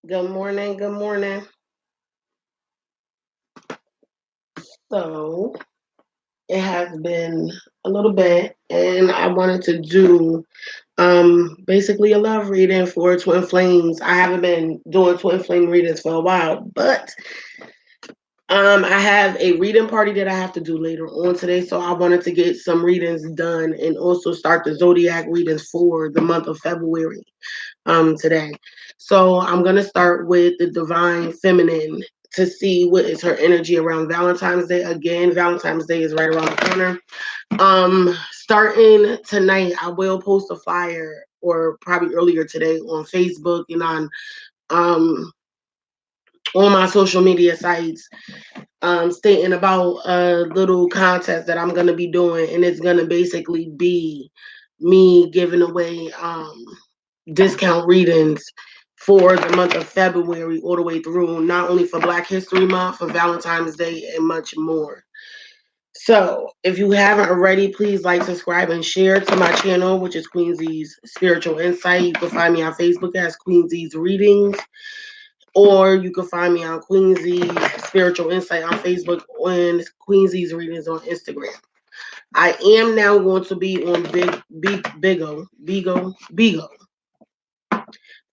Good morning. Good morning. So it has been a little bit, and I wanted to do basically a love reading for Twin Flames. I haven't been doing Twin Flame readings for a while, but I have a reading party that I have to do later on today, so I wanted to get some readings done and also start the zodiac readings for the month of February today. So I'm gonna start with the divine feminine to see what is her energy around Valentine's Day. Again, Valentine's Day is right around the corner. Starting tonight, I will post a flyer or probably earlier today on Facebook and um on my social media sites, stating about a little contest that I'm gonna be doing, and it's gonna basically be me giving away discount readings for the month of February all the way through, not only for Black History Month, for Valentine's Day, and much more. So, if you haven't already, please like, subscribe, and share to my channel, which is Queensy's Spiritual Insight. You can find me on Facebook as Queensy's Readings, or you can find me on Queensy's Spiritual Insight on Facebook and Queensy's Readings on Instagram. I am now going to be on Bigo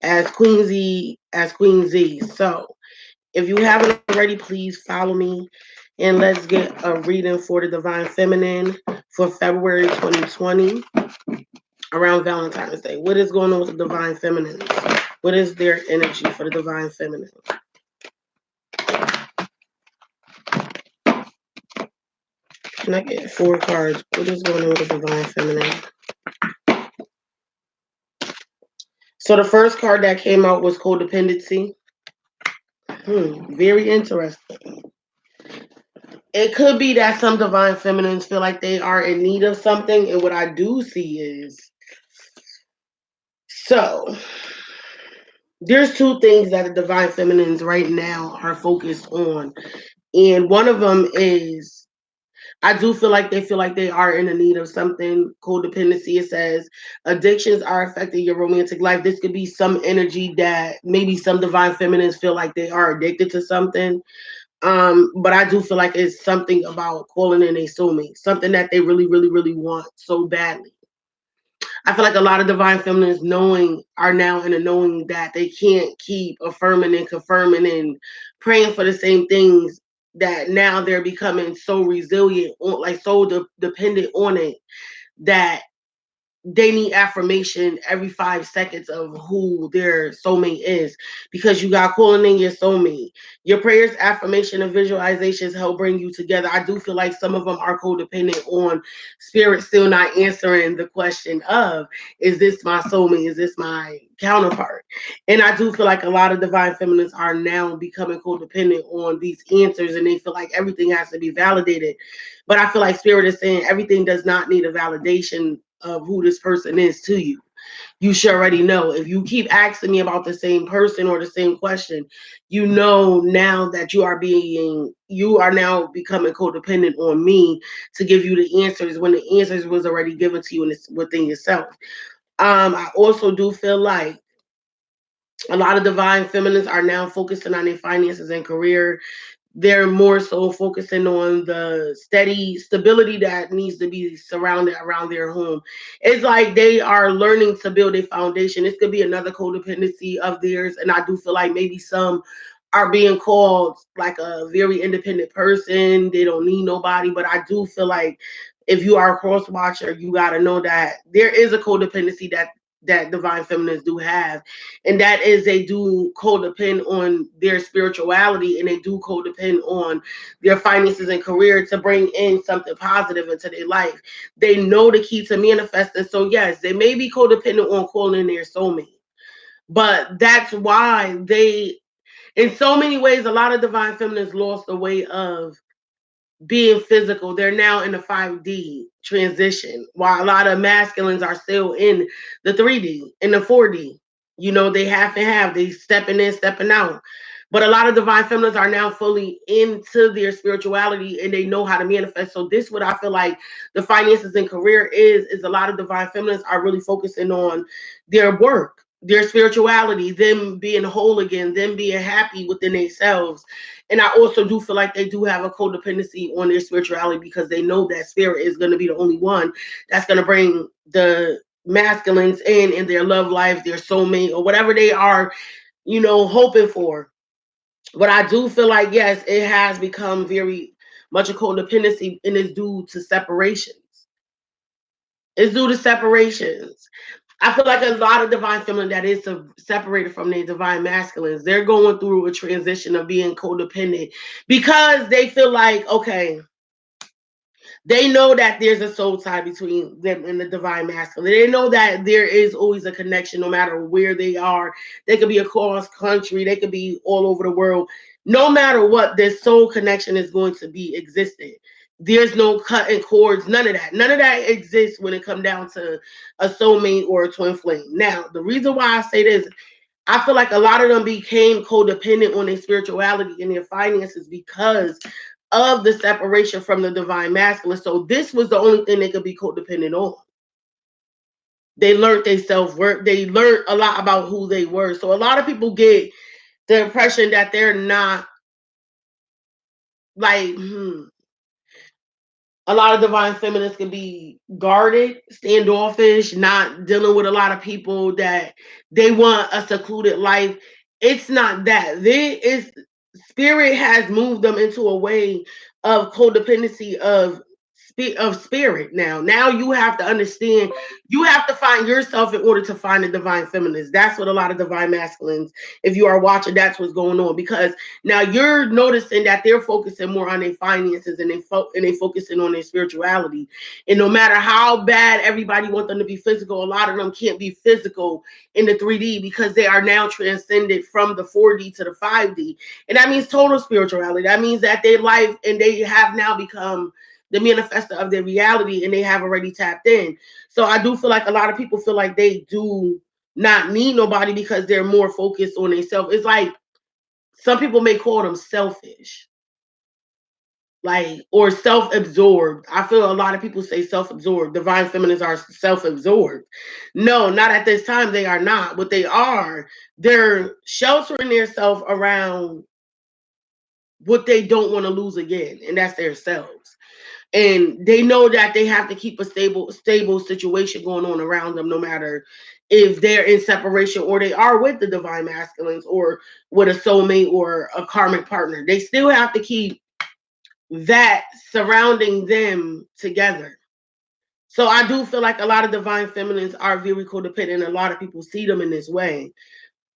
as Queen Z. So if you haven't already, please follow me and let's get a reading for the Divine Feminine for February 2020 around Valentine's Day. What is going on with the Divine Feminine? What is their energy for the Divine Feminine? Can I get 4 cards? What is going on with the Divine Feminine? So the first card that came out was codependency. Very interesting. It could be that some divine feminines feel like they are in need of something, and what I do see is so there's two things that the divine feminines right now are focused on, and one of them is I do feel like they are in the need of something. Codependency, it says addictions are affecting your romantic life. This could be some energy that maybe some divine feminines feel like they are addicted to something. But I do feel like it's something about calling in a soulmate, something that they really, really, really want so badly. I feel like a lot of divine feminines knowing are now in a knowing that they can't keep affirming and confirming and praying for the same things, that now they're becoming so resilient on, like so dependent on it, that they need affirmation every 5 seconds of who their soulmate is, because you got calling in your soulmate. Your prayers, affirmation, and visualizations help bring you together. I do feel like some of them are codependent on spirit still not answering the question of, is this my soulmate? Is this my counterpart? And I do feel like a lot of divine feminines are now becoming codependent on these answers, and they feel like everything has to be validated. But I feel like spirit is saying everything does not need a validation of who this person is to you. You should already know. If you keep asking me about the same person or the same question, you know now that you are now becoming codependent on me to give you the answers when the answers was already given to you and it's within yourself. I also do feel like a lot of divine feminines are now focusing on their finances and career. They're more so focusing on the steady stability that needs to be surrounded around their home. It's like they are learning to build a foundation. This could be another codependency of theirs, and I do feel like maybe some are being called like a very independent person. They don't need nobody, but I do feel like if you are a cross watcher, you got to know that there is a codependency that divine feminines do have, and that is they do codepend on their spirituality, and they do codepend on their finances and career to bring in something positive into their life. They know the key to manifesting, so yes, they may be codependent on calling their soulmate, but that's why they, in so many ways, a lot of divine feminines lost the way of being physical. They're now in the 5D transition, while a lot of masculines are still in the 3D, in the 4D. You know, they half and half, they stepping in, stepping out. But a lot of divine feminines are now fully into their spirituality and they know how to manifest. So this what I feel like the finances and career is a lot of divine feminines are really focusing on their work. their spirituality, them being whole again, them being happy within themselves. And I also do feel like they do have a codependency on their spirituality because they know that spirit is going to be the only one that's going to bring the masculines in their love life, their soulmate, or whatever they are, hoping for. But I do feel like, yes, it has become very much a codependency, and it's due to separations. It's due to separations. I feel like a lot of divine feminine that is separated from their divine masculines, they're going through a transition of being codependent because they feel like, okay, they know that there's a soul tie between them and the divine masculine. They know that there is always a connection no matter where they are. They could be across country, they could be all over the world. No matter what, their soul connection is going to be existent. There's no cutting cords, none of that. None of that exists when it comes down to a soulmate or a twin flame. Now, the reason why I say this, I feel like a lot of them became codependent on their spirituality and their finances because of the separation from the divine masculine. So this was the only thing they could be codependent on. They learned their self-worth. They learned a lot about who they were. So a lot of people get the impression that they're not like, a lot of divine feminists can be guarded, standoffish, not dealing with a lot of people, that they want a secluded life. It's not that. There is spirit has moved them into a way of codependency of spirit. Now you have to understand, you have to find yourself in order to find the divine feminines. That's what a lot of divine masculines, if you are watching, that's what's going on, because now you're noticing that they're focusing more on their finances, and they focusing on their spirituality. And no matter how bad everybody wants them to be physical, a lot of them can't be physical in the 3D because they are now transcended from the 4D to the 5D. And that means total spirituality. That means that their life, and they have now become the manifestor of their reality, and they have already tapped in. So I do feel like a lot of people feel like they do not need nobody because they're more focused on themselves. It's like some people may call them selfish, like, or self-absorbed. I feel a lot of people say self-absorbed. Divine feminines are self-absorbed. No, not at this time. They are not. What they are, they're sheltering themselves around what they don't want to lose again, and that's their selves. And they know that they have to keep a stable situation going on around them, no matter if they're in separation or they are with the divine masculines or with a soulmate or a karmic partner. They still have to keep that surrounding them together. So I do feel like a lot of divine feminines are very codependent. A lot of people see them in this way,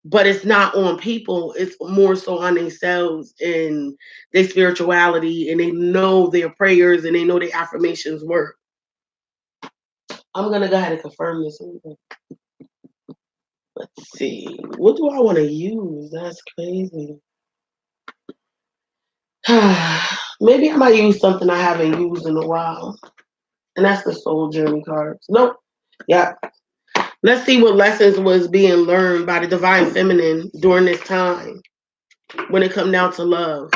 but it's not on people. It's more so on themselves and their spirituality, and they know their prayers and they know their affirmations work. I'm gonna go ahead and confirm this. Let's see. What do I want to use? That's crazy. Maybe I might use something I haven't used in a while. And that's the soul journey cards. Nope. Yeah. Let's see what lessons was being learned by the divine feminine during this time when it come down to love.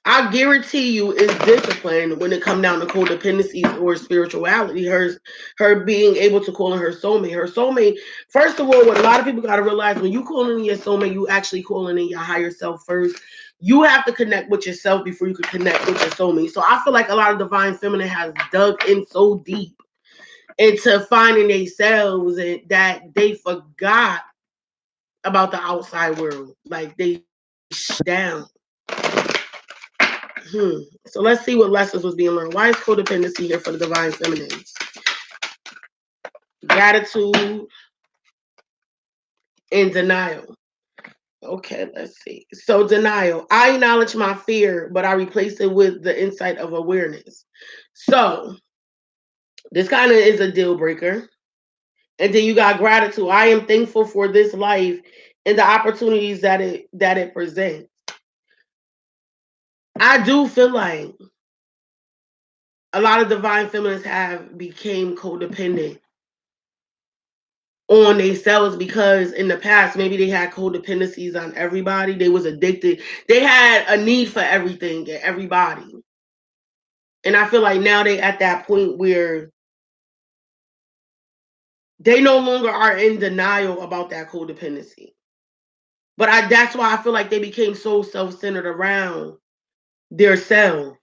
I guarantee you it's discipline when it come down to codependencies or spirituality. Her being able to call in her soulmate. Her soulmate, first of all, what a lot of people gotta realize, when you call in your soulmate, you actually calling in your higher self first. You have to connect with yourself before you can connect with your soulmate. So I feel like a lot of divine feminine has dug in so deep into finding themselves, and that they forgot about the outside world. Like they shut down. So let's see what lessons was being learned. Why is codependency here for the divine feminines? Gratitude and denial. Okay, let's see. So denial. I acknowledge my fear, but I replace it with the insight of awareness. So this kind of is a deal breaker. And then you got gratitude. I am thankful for this life and the opportunities that it presents. I do feel like a lot of divine feminists have became codependent on themselves because in the past maybe they had codependencies on everybody. They was addicted. They had a need for everything and everybody. And I feel like now they at that point where They no longer are in denial about that codependency. But that's why I feel like they became so self-centered around themselves.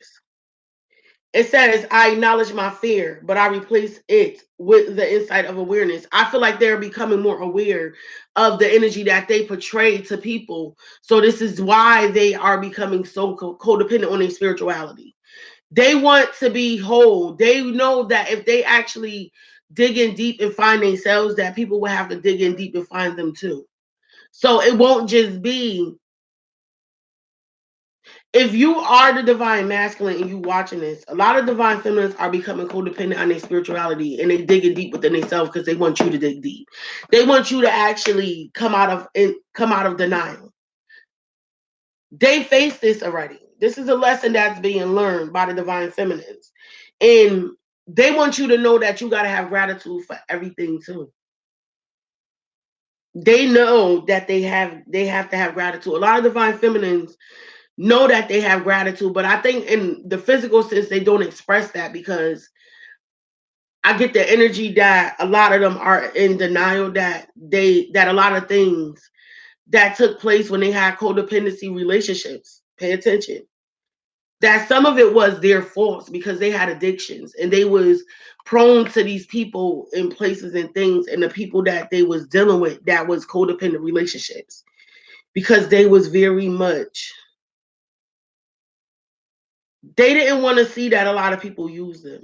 It says, I acknowledge my fear, but I replace it with the insight of awareness. I feel like they're becoming more aware of the energy that they portray to people. So this is why they are becoming so codependent on their spirituality. They want to be whole. They know that if they actually dig in deep and find themselves, that people will have to dig in deep and find them too. So it won't just be, if you are the divine masculine and you watching this, a lot of divine feminines are becoming codependent on their spirituality and they digging deep within themselves because they want you to dig deep. They want you to actually come out of denial. They face this already. This is a lesson that's being learned by the divine feminines. And they want you to know that you got to have gratitude for everything too. They know that they have to have gratitude. A lot of divine feminines know that they have gratitude, but I think in the physical sense they don't express that because I get the energy that a lot of them are in denial that a lot of things that took place when they had codependency relationships. Pay attention. That some of it was their faults because they had addictions and they was prone to these people and places and things and the people that they was dealing with that was codependent relationships because they was very much, they didn't want to see that a lot of people use them.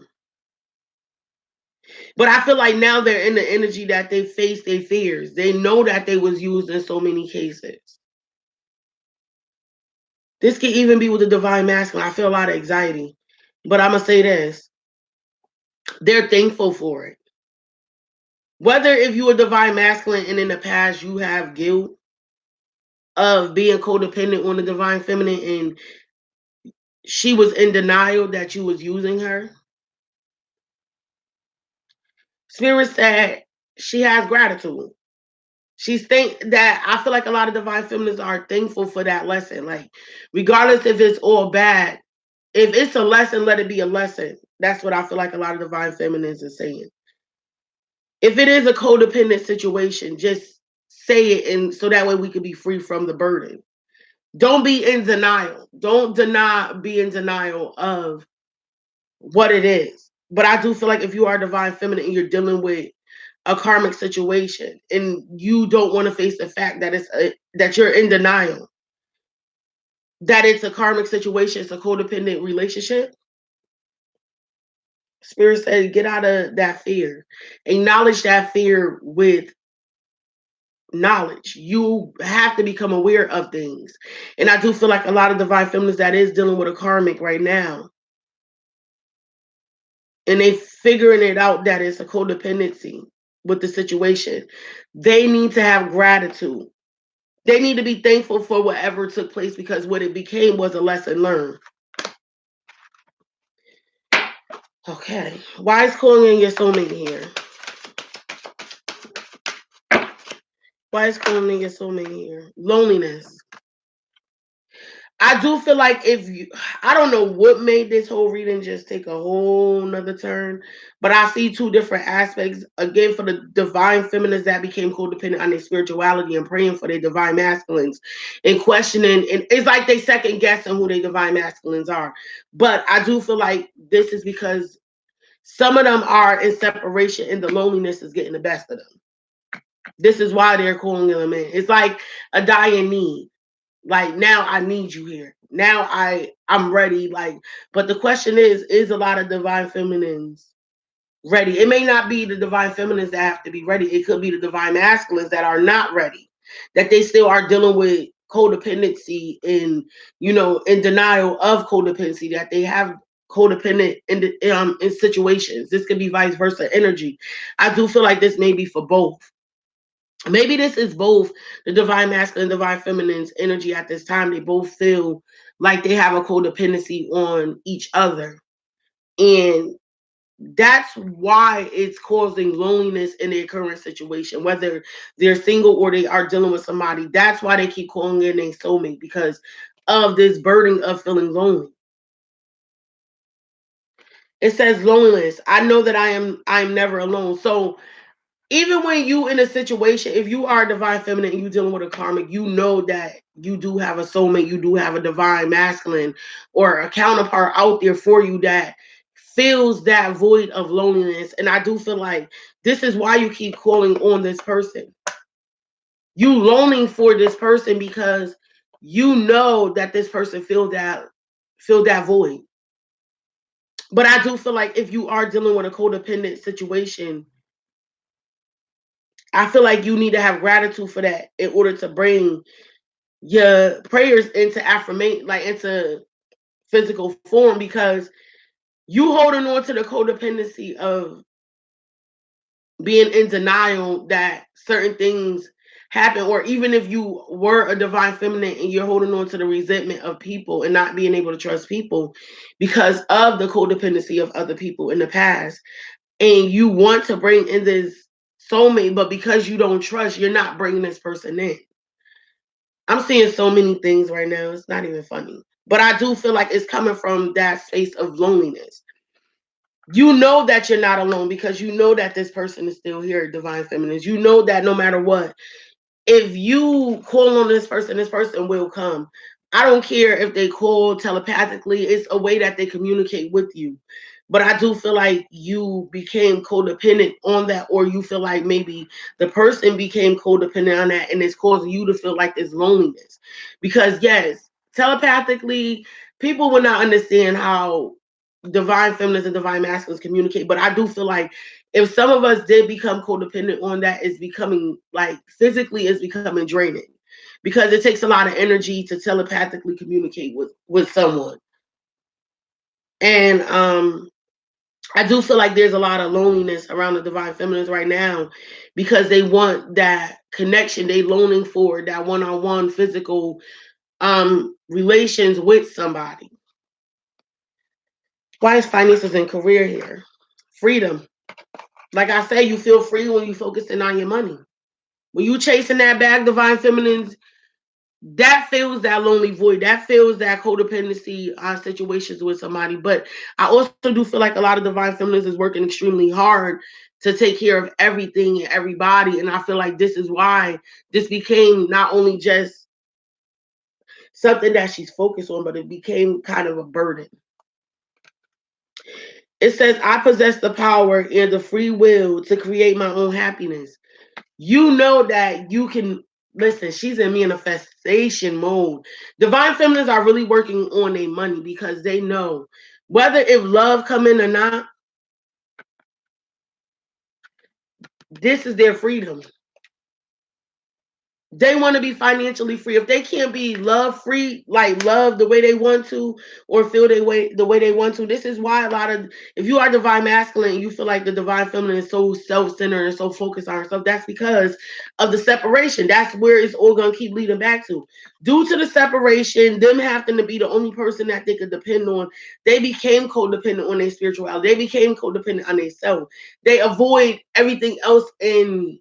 But I feel like now they're in the energy that they face their fears. They know that they was used in so many cases. This could even be with the divine masculine. I feel a lot of anxiety. But I'm gonna say this. They're thankful for it. Whether if you are divine masculine and in the past you have guilt of being codependent on the divine feminine and she was in denial that you was using her, Spirit said she has gratitude. She's think that I feel like a lot of divine feminists are thankful for that lesson. Like, regardless if it's all bad, if it's a lesson, let it be a lesson. That's what I feel like a lot of divine feminists are saying. If it is a codependent situation, just say it, and so that way we can be free from the burden. Don't be in denial. Don't be in denial of what it is. But I do feel like if you are divine feminine and you're dealing with a karmic situation and you don't want to face the fact that that you're in denial, that it's a karmic situation, it's a codependent relationship, Spirit says get out of that fear. Acknowledge that fear with knowledge. You have to become aware of things. And I do feel like a lot of divine feminists that is dealing with a karmic right now, and they figuring it out that it's a codependency with the situation, they need to have gratitude. They need to be thankful for whatever took place because what it became was a lesson learned. Okay. Why is calling in your soulmate here? Why is calling in your soulmate here? Loneliness. I do feel like if you, I don't know what made this whole reading just take a whole nother turn, but I see two different aspects. Again, for the divine feminines that became codependent on their spirituality and praying for their divine masculines and questioning, and it's like they second guessing who their divine masculines are. But I do feel like this is because some of them are in separation and the loneliness is getting the best of them. This is why they're calling them in. It's like a dying need. Like, now I need you here. Now I'm ready. Like, but the question is a lot of divine feminines ready? It may not be the divine feminines that have to be ready. It could be the divine masculines that are not ready, that they still are dealing with codependency and, in denial of codependency, that they have codependent in situations. This could be vice versa energy. I do feel like this may be for both. Maybe this is both the divine masculine and divine feminine's energy at this time. They both feel like they have a codependency on each other. And that's why it's causing loneliness in their current situation, whether they're single or they are dealing with somebody. That's why they keep calling in their soulmate, because of this burden of feeling lonely. It says loneliness. I know that I'm never alone. So even when you in a situation, if you are a divine feminine and you dealing with a karmic, you know that you do have a soulmate, you do have a divine masculine or a counterpart out there for you that fills that void of loneliness. And I do feel like this is why you keep calling on this person. You longing for this person because you know that this person fill that void. But I do feel like if you are dealing with a codependent situation, I feel like you need to have gratitude for that in order to bring your prayers into affirmation, like into physical form, because you holding on to the codependency of being in denial that certain things happen, or even if you were a divine feminine and you're holding on to the resentment of people and not being able to trust people because of the codependency of other people in the past, and you want to bring in this soulmate, but because you don't trust, you're not bringing this person in. I'm seeing so many things right now. It's not even funny. But I do feel like it's coming from that space of loneliness. You know that you're not alone because you know that this person is still here, divine feminines. You know that no matter what, if you call on this person will come. I don't care if they call telepathically, it's a way that they communicate with you. But I do feel like you became codependent on that, or you feel like maybe the person became codependent on that, and it's causing you to feel like this loneliness. Because, yes, telepathically, people will not understand how divine feminines and divine masculines communicate, but I do feel like if some of us did become codependent on that, it's becoming like physically it's becoming draining because it takes a lot of energy to telepathically communicate with someone. And I do feel like there's a lot of loneliness around the divine feminines right now because they want that connection. They longing for that one-on-one physical relations with somebody. Why is finances and career here? Freedom. Like I say, you feel free when you focusing on your money. When you chasing that bag, divine feminines, that fills that lonely void. That fills that codependency situations with somebody. But I also do feel like a lot of divine feminines is working extremely hard to take care of everything and everybody. And I feel like this is why this became not only just something that she's focused on, but it became kind of a burden. It says, I possess the power and the free will to create my own happiness. You know that you can listen. She's in manifestation mode. Divine feminines are really working on their money because they know whether if love come in or not, this is their freedom. They want to be financially free. If they can't be love free, like love the way they want to, or feel the way they want to, this is why a lot of if you are divine masculine and you feel like the divine feminine is so self-centered and so focused on herself, that's because of the separation. That's where it's all gonna keep leading back to. Due to the separation, them having to be the only person that they could depend on, they became codependent on their spirituality. They became codependent on themselves. They avoid everything else in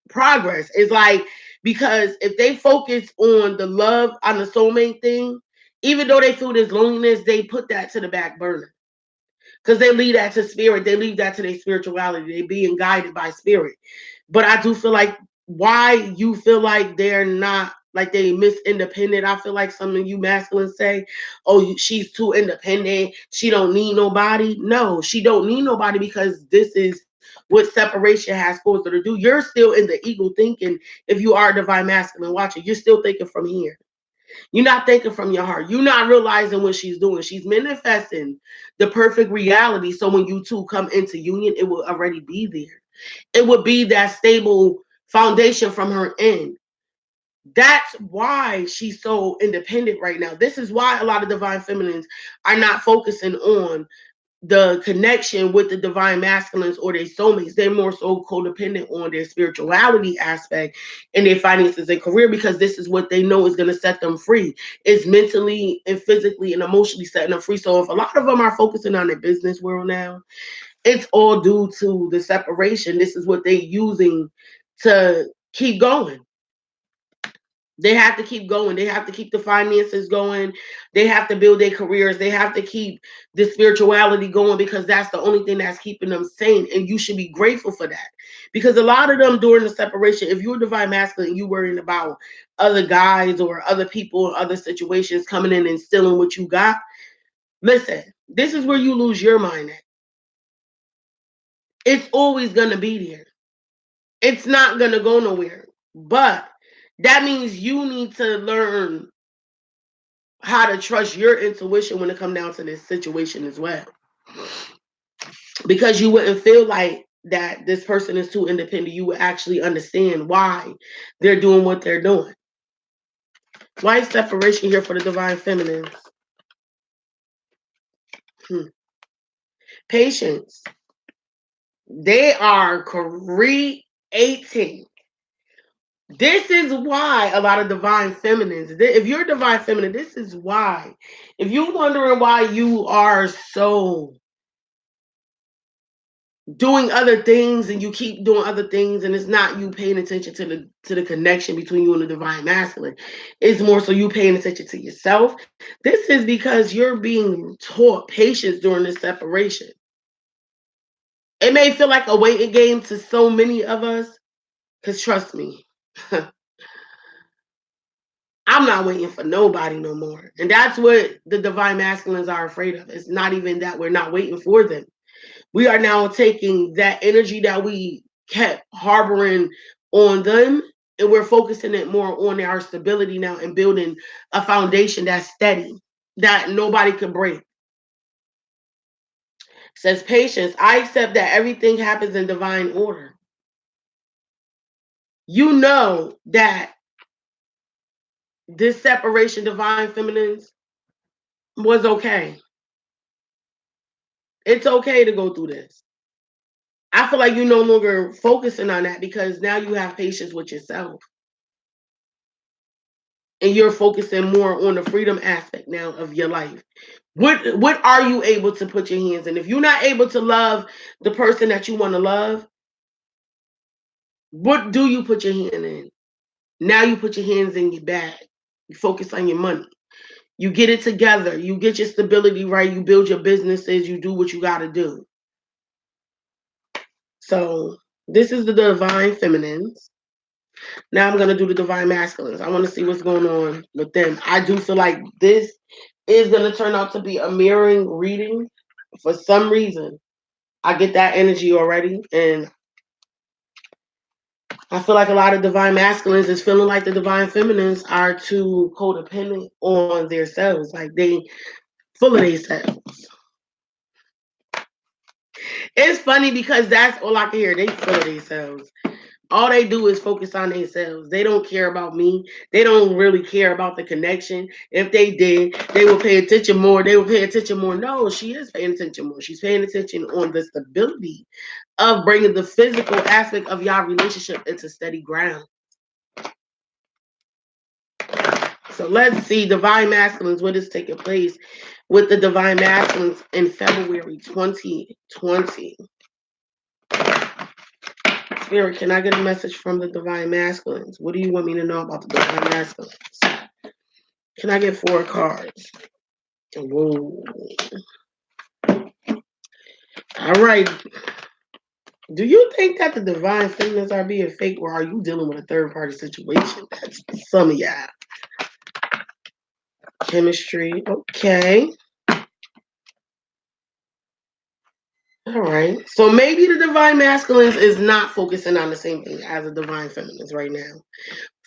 progress. It's like because if they focus on the love on the soulmate thing, even though they feel this loneliness, they put that to the back burner because they leave that to spirit. They leave that to their spirituality. They being guided by spirit. But I do feel like why you feel like they're not like they miss independent. I feel like some of you masculines say, "Oh, she's too independent. She don't need nobody." No, she don't need nobody because this is what separation has caused her to do. You're still in the ego thinking. If you are a divine masculine, watch it. You're still thinking from here. You're not thinking from your heart. You're not realizing what she's doing. She's manifesting the perfect reality. So when you two come into union, it will already be there. It would be that stable foundation from her end. That's why she's so independent right now. This is why a lot of divine feminines are not focusing on the connection with the divine masculines or their soulmates. They're more so codependent on their spirituality aspect and their finances and career because this is what they know is going to set them free. It's mentally and physically and emotionally setting them free. So if a lot of them are focusing on their business world now, it's all due to the separation. This is what they're using to keep going. They have to keep going. They have to keep the finances going. They have to build their careers. They have to keep the spirituality going because that's the only thing that's keeping them sane. And you should be grateful for that. Because a lot of them during the separation, if you're divine masculine, you worrying about other guys or other people or other situations coming in and stealing what you got. Listen, this is where you lose your mind at. It's always gonna be there. It's not gonna go nowhere. But that means you need to learn how to trust your intuition when it comes down to this situation as well. Because you wouldn't feel like that this person is too independent. You would actually understand why they're doing what they're doing. Why is separation here for the divine feminine? Patience. They are creating. This is why a lot of divine feminines, if you're a divine feminine, this is why. If you're wondering why you are so doing other things and you keep doing other things and it's not you paying attention to the connection between you and the divine masculine, it's more so you paying attention to yourself. This is because you're being taught patience during this separation. It may feel like a waiting game to so many of us, because trust me, I'm not waiting for nobody no more. And that's what the divine masculines are afraid of. It's not even that we're not waiting for them. We are now taking that energy that we kept harboring on them and we're focusing it more on our stability now and building a foundation that's steady, that nobody can break. Says patience. I accept that everything happens in divine order. You know that this separation, divine feminines, was okay. It's okay to go through this. I feel like you're no longer focusing on that because now you have patience with yourself. And you're focusing more on the freedom aspect now of your life. What are you able to put your hands in? If you're not able to love the person that you want to love, what do you put your hand in? Now you put your hands in your bag. You focus on your money. You get it together. You get your stability right. You build your businesses. You do what you got to do. So this is the divine feminines. Now I'm gonna do the divine masculines. I want to see what's going on with them. I do feel like this is gonna turn out to be a mirroring reading for some reason. I get that energy already, and I feel like a lot of divine masculines is feeling like the divine feminines are too codependent on themselves, like they full of themselves. It's funny because that's all I can hear. They full of themselves. All they do is focus on themselves. They don't care about me. They don't really care about the connection. If they did, they would pay attention more. They would pay attention more. No, she is paying attention more. She's paying attention on the stability of bringing the physical aspect of y'all relationship into steady ground. So let's see divine masculines, what is taking place with the divine masculines in February 2020. Spirit, can I get a message from the divine masculines? What do you want me to know about the divine masculines? Can I get 4 cards? Whoa. All right. Do you think that the divine feminines are being fake, or are you dealing with a third party situation? That's some of y'all. Chemistry. Okay. All right. So maybe the divine masculines is not focusing on the same thing as the divine feminines right now.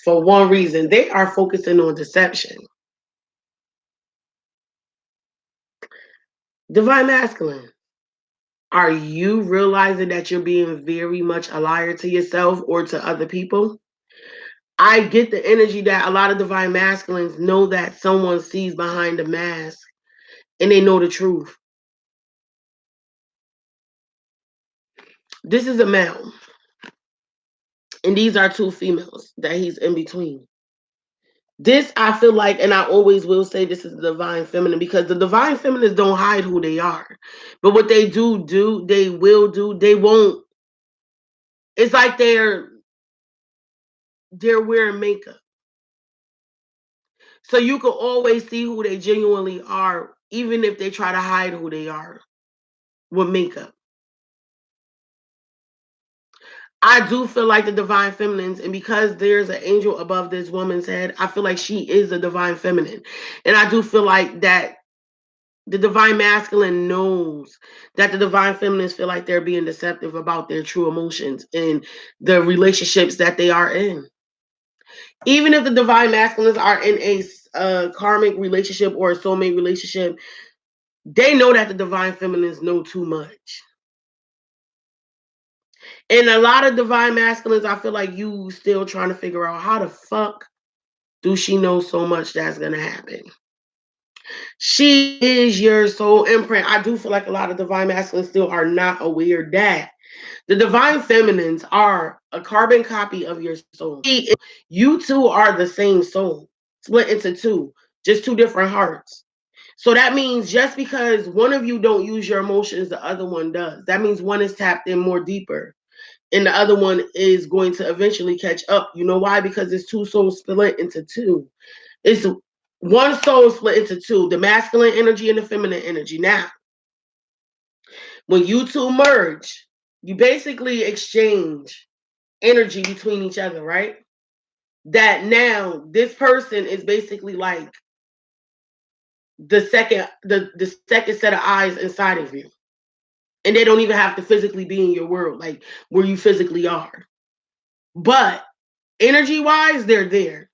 For one reason, they are focusing on deception. Divine masculine. Are you realizing that you're being very much a liar to yourself or to other people? I get the energy that a lot of divine masculines know that someone sees behind the mask and they know the truth. This is a male, and these are 2 females that he's in between. This, I feel like, and I always will say this is the divine feminine because the divine feminines don't hide who they are. But what they do, they will do, they won't. It's like they're wearing makeup. So you can always see who they genuinely are, even if they try to hide who they are with makeup. I do feel like the divine feminines, and because there's an angel above this woman's head, I feel like she is a divine feminine. And I do feel like that the divine masculine knows that the divine feminines feel like they're being deceptive about their true emotions and the relationships that they are in. Even if the divine masculines are in a karmic relationship or a soulmate relationship, they know that the divine feminines know too much. And a lot of divine masculines, I feel like you still trying to figure out how the fuck do she know so much that's gonna happen. She is your soul imprint. I do feel like a lot of divine masculines still are not aware that the divine feminines are a carbon copy of your soul. You two are the same soul, split into two, just two different hearts. So that means just because one of you don't use your emotions, the other one does. That means one is tapped in more deeper and the other one is going to eventually catch up. You know why? Because it's two souls split into two. It's one soul split into two, the masculine energy and the feminine energy. Now, when you two merge, you basically exchange energy between each other, right? That now this person is basically like the second set of eyes inside of you. And they don't even have to physically be in your world, like where you physically are. But energy wise, they're there.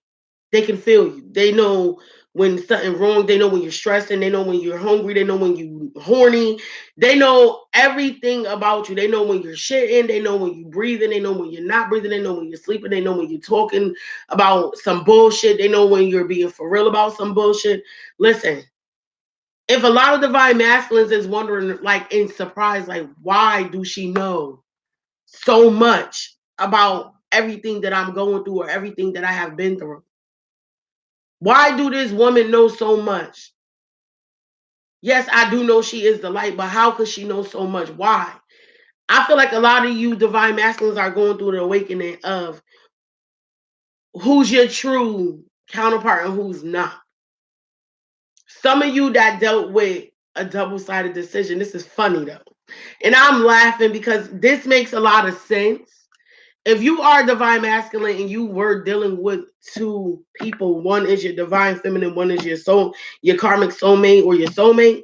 They can feel you. They know when something wrong. They know when you're stressing. They know when you're hungry. They know when you're horny. They know everything about you. They know when you're shitting. They know when you're breathing. They know when you're not breathing. They know when you're sleeping. They know when you're talking about some bullshit. They know when you're being for real about some bullshit. Listen, if a lot of divine masculines is wondering, like in surprise, like why do she know so much about everything that I'm going through or everything that I have been through? Why do this woman know so much? Yes, I do know she is the light, but how could she know so much? Why? I feel like a lot of you divine masculines are going through the awakening of who's your true counterpart and who's not. Some of you that dealt with a double-sided decision, this is funny though. And I'm laughing because this makes a lot of sense. If you are divine masculine and you were dealing with two people, one is your divine feminine, one is your soul, your karmic soulmate or your soulmate.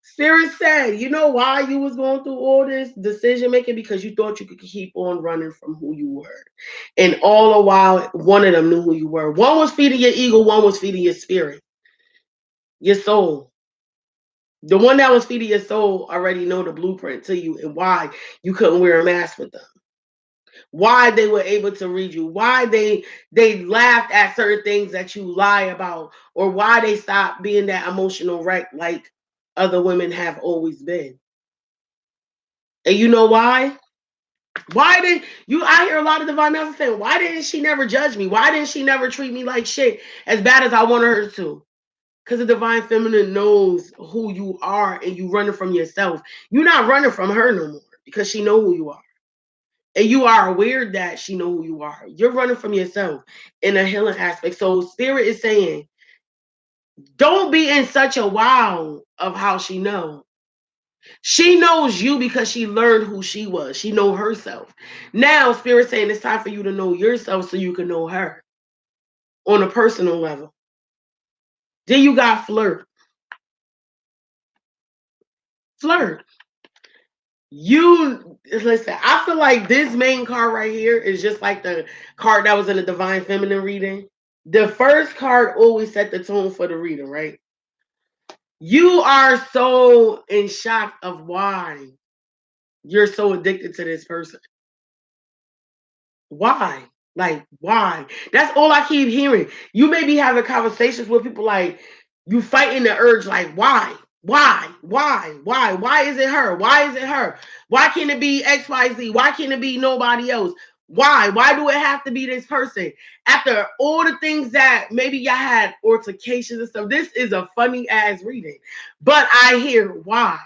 Spirit said, you know why you was going through all this decision making? Because you thought you could keep on running from who you were. And all the while, one of them knew who you were. One was feeding your ego, one was feeding your spirit, your soul. The one that was feeding your soul already know the blueprint to you and why you couldn't wear a mask with them. Why they were able to read you, why they laughed at certain things that you lie about, or why they stopped being that emotional wreck like other women have always been. And you know why? Why did you? I hear a lot of divine masters saying, why didn't she never judge me? Why didn't she never treat me like shit as bad as I wanted her to? Because the divine feminine knows who you are and you running from yourself. You're not running from her no more because she know who you are. And you are aware that she know who you are. You're running from yourself in a healing aspect. So spirit is saying, don't be in such a wow of how she knows. She knows you because she learned who she was. She know herself. Now spirit saying it's time for you to know yourself so you can know her on a personal level. Then you got flirt. Flirt. You listen, I feel like this main card right here is just like the card that was in the divine feminine reading. The first card always set the tone for the reading, right? You are so in shock of why you're so addicted to this person. Why? Like, why? That's all I keep hearing. You may be having conversations with people like you fighting the urge, like, why? Why? Why? Why? Why is it her? Why is it her? Why can't it be XYZ? Why can't it be nobody else? Why? Why do it have to be this person? After all the things that maybe y'all had altercations and stuff, this is a funny ass reading. But I hear why.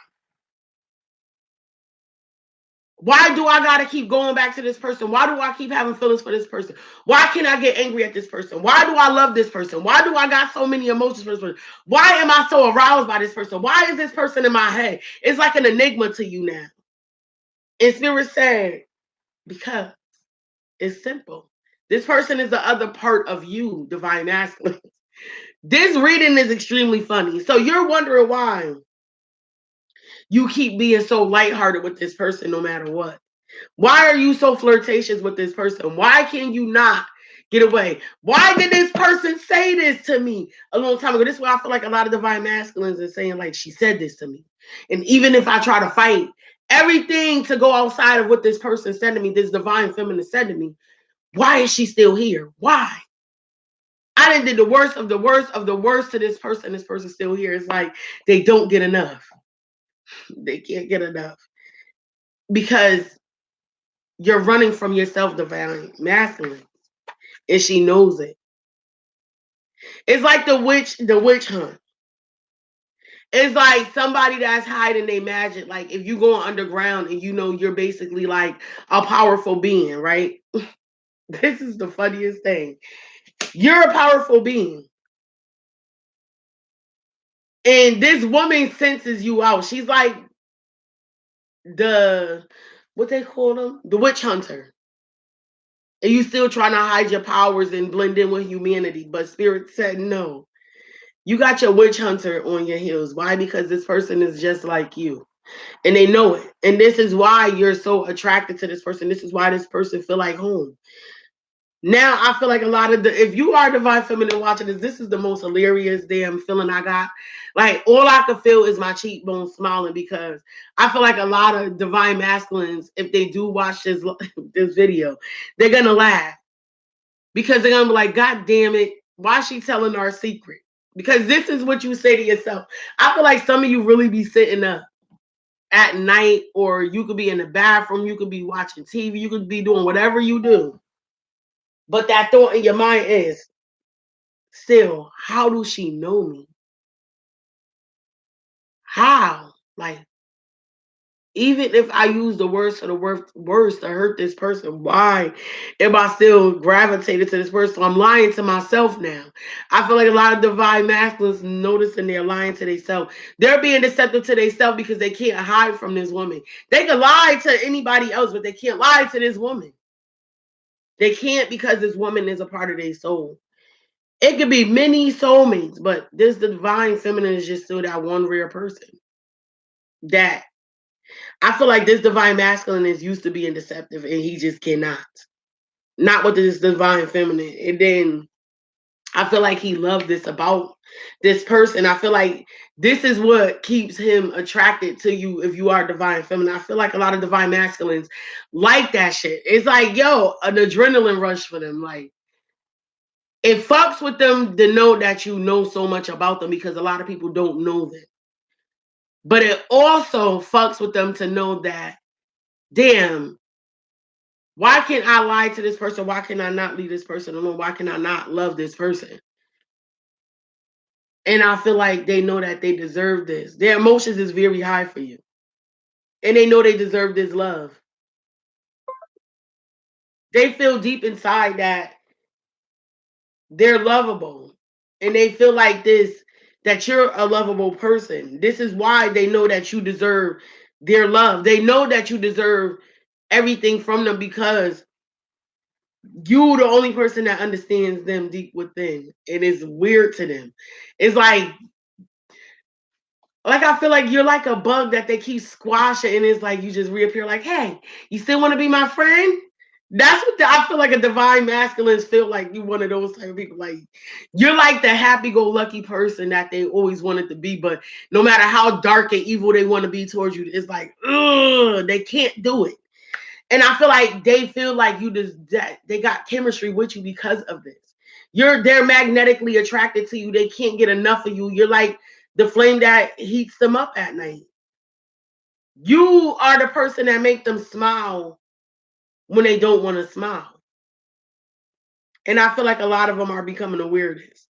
Why do I gotta keep going back to this person? Why do I keep having feelings for this person? Why can't I get angry at this person? Why do I love this person? Why do I got so many emotions for this person? Why am I so aroused by this person? Why is this person in my head? It's like an enigma to you now. And Spirit said, because it's simple. This person is the other part of you, divine masculine. This reading is extremely funny. So you're wondering why you keep being so lighthearted with this person no matter what. Why are you so flirtatious with this person? Why can you not get away? Why did this person say this to me a long time ago? This is why I feel like a lot of divine masculines are saying, like, she said this to me. And even if I try to fight everything to go outside of what this person said to me, this divine feminine said to me, why is she still here? Why? I done did the worst of the worst of the worst to this person. This person's still here. It's like they don't get enough. They can't get enough because you're running from yourself, divine masculine, and she knows it. It's like the witch hunt. It's like somebody that's hiding their magic. Like if you go underground and you know you're basically like a powerful being, right? This is the funniest thing. You're a powerful being. And this woman senses you out. She's like the what they call them? The witch hunter. And you still trying to hide your powers and blend in with humanity. But Spirit said no. You got your witch hunter on your heels. Why? Because this person is just like you. And they know it. And this is why you're so attracted to this person. This is why this person feel like home. Now I feel like a lot of if you are divine feminine watching this is the most hilarious damn feeling I got. Like all I could feel is my cheekbones smiling because I feel like a lot of divine masculines, if they do watch this this video, they're gonna laugh because they're gonna be like, God damn it, why is she telling our secret? Because this is what you say to yourself. I feel like some of you really be sitting up at night, or you could be in the bathroom, you could be watching TV, you could be doing whatever you do. But that thought in your mind is still, how does she know me? How? Like, even if I use the words words to hurt this person, why am I still gravitated to this person? So I'm lying to myself now. I feel like a lot of divine masculines noticing they're lying to themselves. They're being deceptive to themselves because they can't hide from this woman. They can lie to anybody else, but they can't lie to this woman. They can't because this woman is a part of their soul. It could be many soulmates, but this divine feminine is just still that one rare person that I feel like this divine masculine is used to being deceptive and he just cannot. Not with this divine feminine. And then I feel like he loved this about this person. I feel like this is what keeps him attracted to you if you are divine feminine. I feel like a lot of divine masculines like that shit. It's like, yo, an adrenaline rush for them. Like, it fucks with them to know that you know so much about them because a lot of people don't know them. But it also fucks with them to know that, damn, why can't I lie to this person? Why can I not leave this person alone? Why can I not love this person? And I feel like they know that they deserve this. Their emotions is very high for you. And they know they deserve this love. They feel deep inside that they're lovable. And they feel like this, that you're a lovable person. This is why they know that you deserve their love. They know that you deserve everything from them because you the only person that understands them deep within. It is weird to them. It's like I feel like you're like a bug that they keep squashing, and it's like you just reappear. Like, hey, you still want to be my friend? That's what I feel like a divine masculines feel like. You one of those type of people. Like you're like the happy-go-lucky person that they always wanted to be, but no matter how dark and evil they want to be towards you, it's like, ugh, they can't do it. And I feel like they feel like you just that they got chemistry with you because of this. They're magnetically attracted to you. They can't get enough of you. You're like the flame that heats them up at night. You are the person that make them smile when they don't want to smile. And I feel like a lot of them are becoming the weirdest.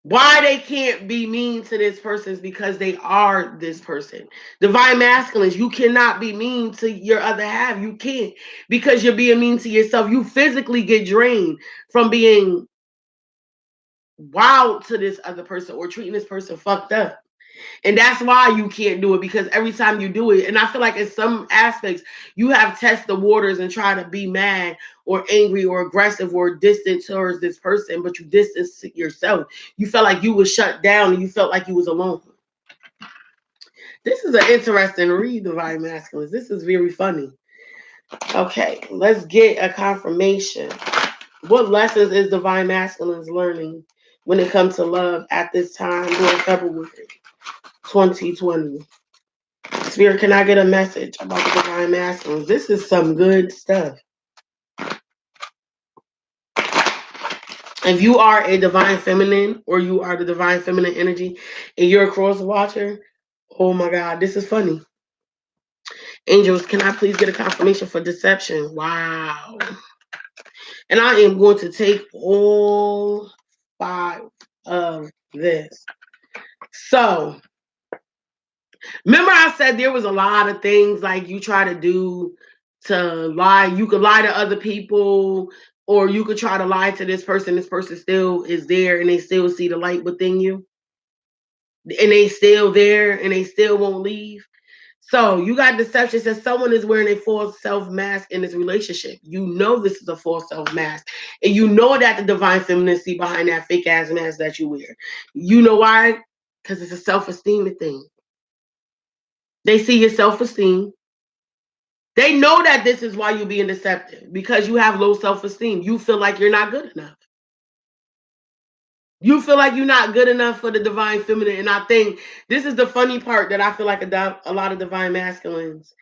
Why they can't be mean to this person is because they are this person. Divine masculines, you cannot be mean to your other half. You can't, because you're being mean to yourself. You physically get drained from being wild to this other person or treating this person fucked up. And that's why you can't do it, because every time you do it, and I feel like in some aspects, you have tested the waters and try to be mad or angry or aggressive or distant towards this person, but you distance yourself. You felt like you was shut down and you felt like you was alone. This is an interesting read, Divine Masculines. This is very funny. Okay, let's get a confirmation. What lessons is Divine Masculines learning when it comes to love at this time during February 2020? Spirit, can I get a message about the Divine Masculines? This is some good stuff. If you are a Divine Feminine or you are the Divine Feminine energy and you're a cross watcher, oh my God, this is funny. Angels, can I please get a confirmation for deception? Wow. And I am going to take all 5 of this. So, remember I said there was a lot of things like you try to do to lie. You could lie to other people, or you could try to lie to this person. This person still is there and they still see the light within you. And they still there and they still won't leave. So you got deception. Says someone is wearing a false self mask in this relationship. You know this is a false self mask. And you know that the divine femininity behind that fake ass mask that you wear. You know why? Because it's a self-esteem thing. They see your self-esteem. They know that this is why you're being deceptive, because you have low self-esteem. You feel like you're not good enough. You feel like you're not good enough for the divine feminine. And I think this is the funny part that I feel like a lot of divine masculines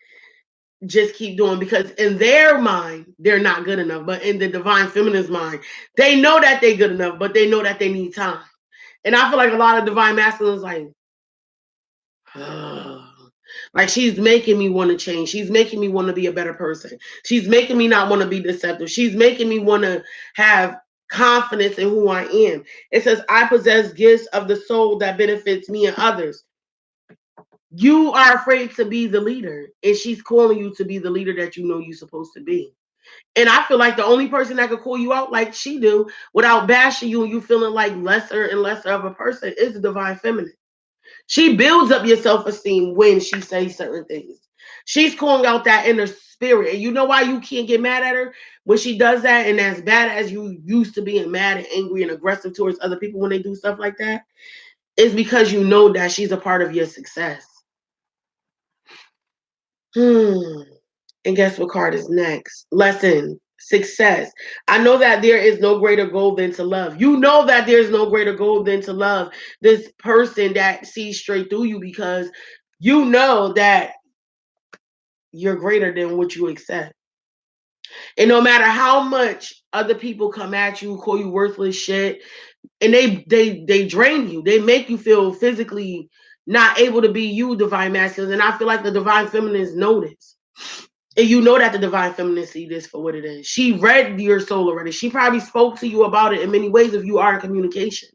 just keep doing, because in their mind, they're not good enough. But in the divine feminine's mind, they know that they're good enough, but they know that they need time. And I feel like a lot of divine masculines like, like she's making me want to change. She's making me want to be a better person. She's making me not want to be deceptive. She's making me want to have confidence in who I am. It says, I possess gifts of the soul that benefits me and others. You are afraid to be the leader, and she's calling you to be the leader that you know you're supposed to be. And I feel like the only person that could call you out like she do without bashing you and you feeling like lesser and lesser of a person is the divine feminine. She builds up your self-esteem when she says certain things. She's calling out that inner spirit. And you know why you can't get mad at her when she does that? And as bad as you used to being mad and angry and aggressive towards other people when they do stuff like that, is because you know that she's a part of your success. And guess what card is next? Lesson, success. I know that there is no greater goal than to love. You know that there's no greater goal than to love this person that sees straight through you, because you know that you're greater than what you accept. And no matter how much other people come at you, call you worthless shit, and they drain you, they make you feel physically not able to be you, divine masculines. And I feel like the divine feminines know this. And you know that the divine feminine see this for what it is. She read your soul already. She probably spoke to you about it in many ways if you are in communication.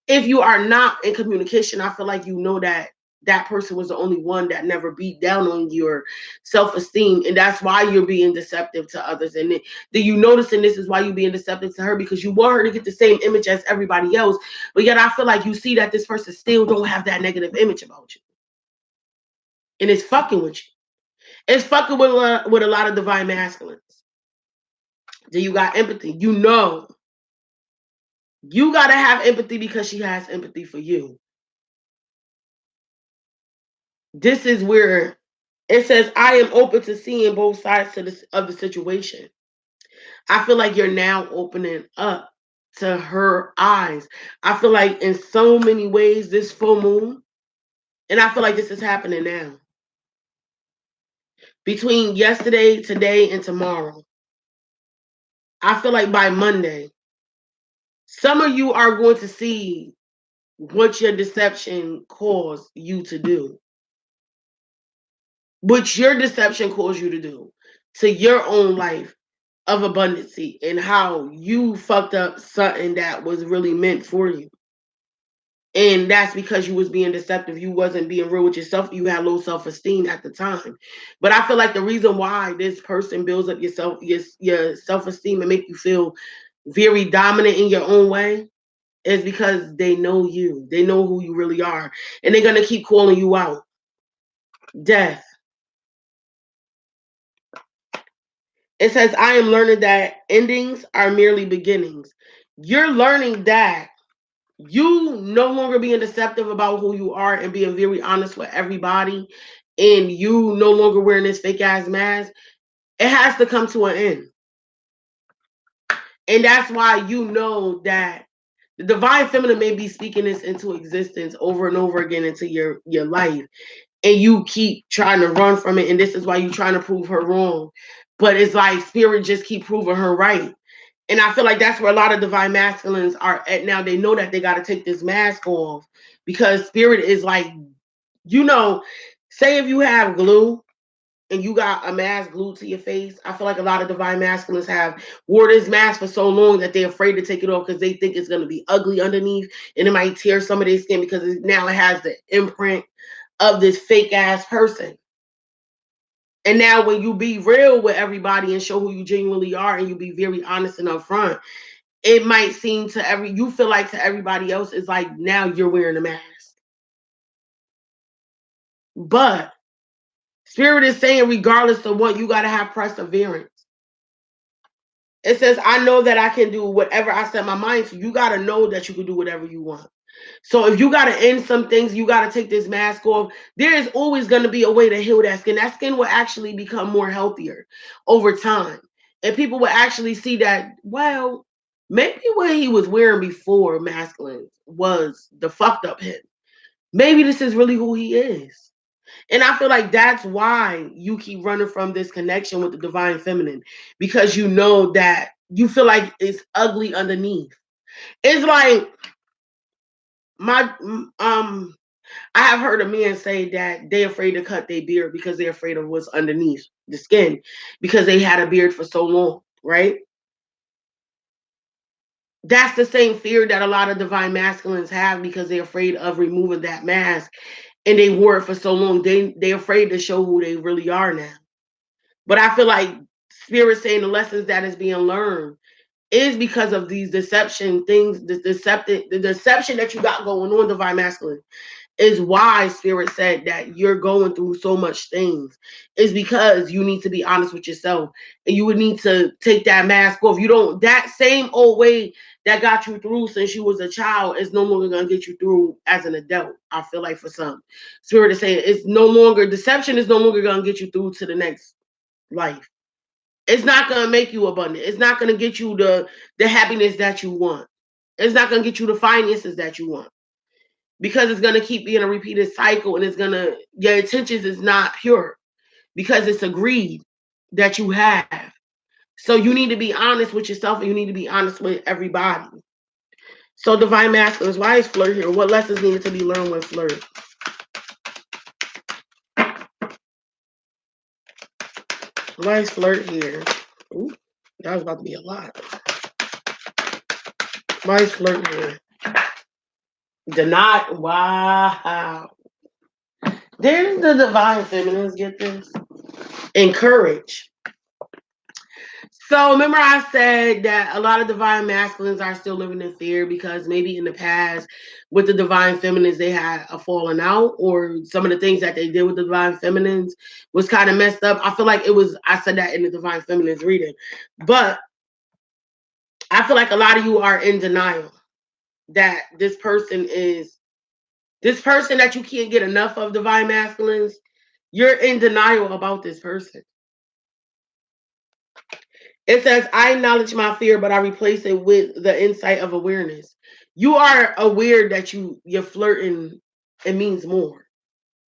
If you are not in communication, I feel like you know that that person was the only one that never beat down on your self-esteem. And that's why you're being deceptive to others. And then you noticing this is why you're being deceptive to her, because you want her to get the same image as everybody else. But yet I feel like you see that this person still don't have that negative image about you. And it's fucking with you. It's fucking with a lot of divine masculines. Then you got empathy. You know, you got to have empathy because she has empathy for you. This is where it says, I am open to seeing both sides of the situation. I feel like you're now opening up to her eyes. I feel like in so many ways, this full moon, and I feel like this is happening now. Between yesterday, today, and tomorrow, I feel like by Monday, some of you are going to see what your deception caused you to do. What your deception caused you to do to your own life of abundancy, and how you fucked up something that was really meant for you. And that's because you was being deceptive. You wasn't being real with yourself. You had low self-esteem at the time. But I feel like the reason why this person builds up your self-esteem and make you feel very dominant in your own way is because they know you. They know who you really are. And they're gonna keep calling you out. Death. It says, I am learning that endings are merely beginnings. You're learning that you no longer being deceptive about who you are and being very honest with everybody, and you no longer wearing this fake ass mask, it has to come to an end. And that's why you know that the divine feminine may be speaking this into existence over and over again into your life, and you keep trying to run from it, and this is why you're trying to prove her wrong. But it's like spirit just keep proving her right. And I feel like that's where a lot of divine masculines are at now. They know that they got to take this mask off because spirit is like, you know, say if you have glue and you got a mask glued to your face, I feel like a lot of divine masculines have wore this mask for so long that they're afraid to take it off because they think it's going to be ugly underneath and it might tear some of their skin because now it has the imprint of this fake ass person. And now when you be real with everybody and show who you genuinely are and you be very honest and upfront, it might seem to you feel like to everybody else it's like now you're wearing a mask. But spirit is saying regardless of what, you got to have perseverance. It says, I know that I can do whatever I set my mind to. You got to know that you can do whatever you want. So if you got to end some things, you got to take this mask off. There is always going to be a way to heal that skin. That skin will actually become more healthier over time. And people will actually see that, well, maybe what he was wearing before masculine was the fucked up him. Maybe this is really who he is. And I feel like that's why you keep running from this connection with the divine feminine, because you know that you feel like it's ugly underneath. It's like my I have heard a man say that they're afraid to cut their beard because they're afraid of what's underneath the skin because they had a beard for so long, right? That's the same fear that a lot of divine masculines have because they're afraid of removing that mask and they wore it for so long. They're afraid to show who they really are now. But I feel like spirit saying the lessons that is being learned is because of these deception things, the deception that you got going on, divine masculine, is why spirit said that you're going through so much things. Is because you need to be honest with yourself and you would need to take that mask off. You don't, that same old way that got you through since you was a child is no longer going to get you through as an adult. I feel like for some, spirit is saying it's no longer, deception is no longer going to get you through to the next life. It's not going to make you abundant. It's not going to get you the happiness that you want. It's not going to get you the finances that you want because it's going to keep being a repeated cycle and it's going to, your intentions is not pure because it's a greed that you have. So you need to be honest with yourself and you need to be honest with everybody. So divine masculines, why is flirt here? What lessons needed to be learned with flirt? Why is flirt here? Ooh, that was about to be a lot. Why is flirt here? Deny. Wow. Didn't the divine feminines get this? Encourage. So remember I said that a lot of divine masculines are still living in fear because maybe in the past with the divine feminines they had a falling out or some of the things that they did with the divine feminines was kind of messed up. I feel like it was, I said that in the divine feminines reading. But I feel like a lot of you are in denial that this person that you can't get enough of, divine masculines, you're in denial about this person. It says, I acknowledge my fear, but I replace it with the insight of awareness. You are aware that you're flirting. It means more.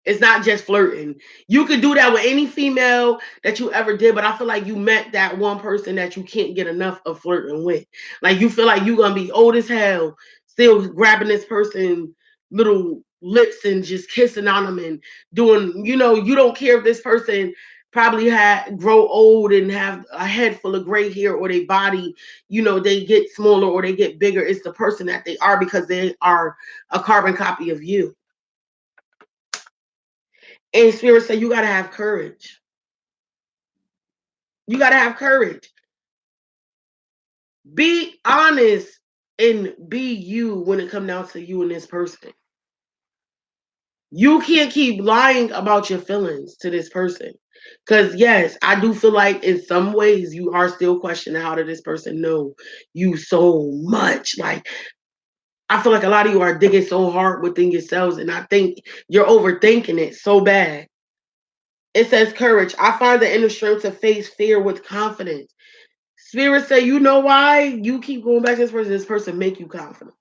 It's not just flirting. You could do that with any female that you ever did, but I feel like you met that one person that you can't get enough of flirting with. Like you feel like you're gonna be old as hell, still grabbing this person little lips and just kissing on them and doing, you know, you don't care if this person probably grow old and have a head full of gray hair, or their body, they get smaller or they get bigger. It's the person that they are because they are a carbon copy of you. And Spirit said you gotta have courage. You gotta have courage. Be honest and be you when it comes down to you and this person. You can't keep lying about your feelings to this person. Because, yes, I do feel like in some ways you are still questioning how did this person know you so much. Like, I feel like a lot of you are digging so hard within yourselves, and I think you're overthinking it so bad. It says courage. I find the inner strength to face fear with confidence. Spirit say, you know why you keep going back to this person? This person make you confident.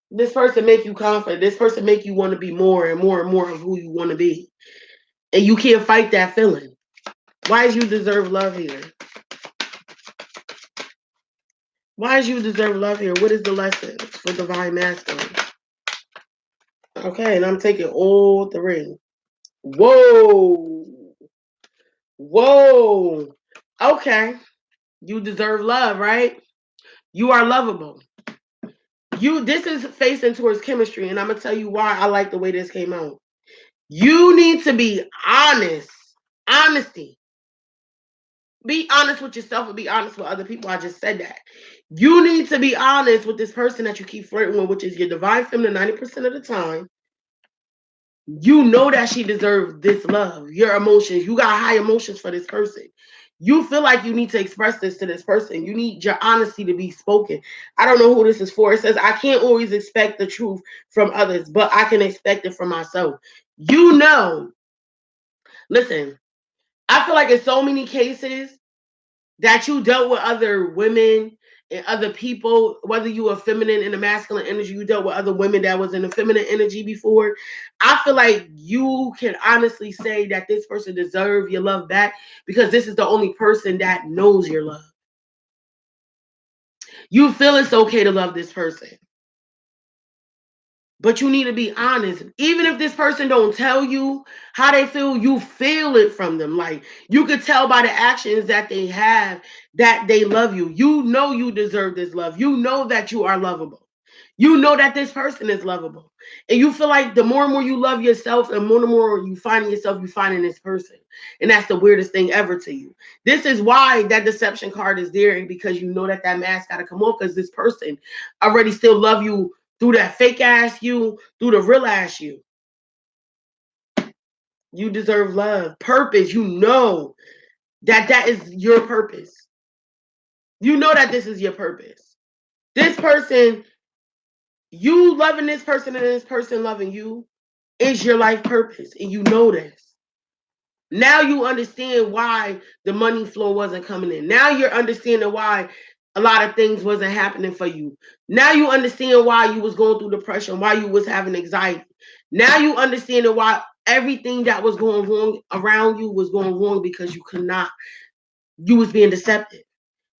This person make you confident. This person make you want to be more and more and more of who you want to be. And you can't fight that feeling. Why do you deserve love here? Why do you deserve love here? What is the lesson for divine masculine? Okay, and I'm taking all three. Whoa. Whoa. Okay. You deserve love, right? You are lovable. This is facing towards chemistry, and I'm gonna tell you why I like the way this came out. You need to be honest. Honesty. Be honest with yourself and be honest with other people. I just said that. You need to be honest with this person that you keep flirting with, which is your divine feminine 90% of the time. You know that she deserves this love, your emotions. You got high emotions for this person. You feel like you need to express this to this person. You need your honesty to be spoken. I don't know who this is for. It says, I can't always expect the truth from others, but I can expect it from myself. Listen, I feel like in so many cases, that you dealt with other women and other people, whether you were feminine in the masculine energy, you dealt with other women that was in the feminine energy before. I feel like you can honestly say that this person deserves your love back because this is the only person that knows your love. You feel it's okay to love this person. But you need to be honest. Even if this person don't tell you how they feel, you feel it from them. Like you could tell by the actions that they have that they love you. You know you deserve this love. You know that you are lovable. You know that this person is lovable. And you feel like the more and more you love yourself and more and more you find yourself, you find in this person. And that's the weirdest thing ever to you. This is why that deception card is there, and because you know that mask got to come off because this person already still love you through that fake ass you, through the real ass you. You deserve love. Purpose. You know that is your purpose. You know that this is your purpose. This person, you loving this person and this person loving you is your life purpose. And you know this. Now you understand why the money flow wasn't coming in. Now you're understanding why a lot of things wasn't happening for you. Now you understand why you was going through depression, why you was having anxiety. Now you understand why everything that was going wrong around you was going wrong because you was being deceptive.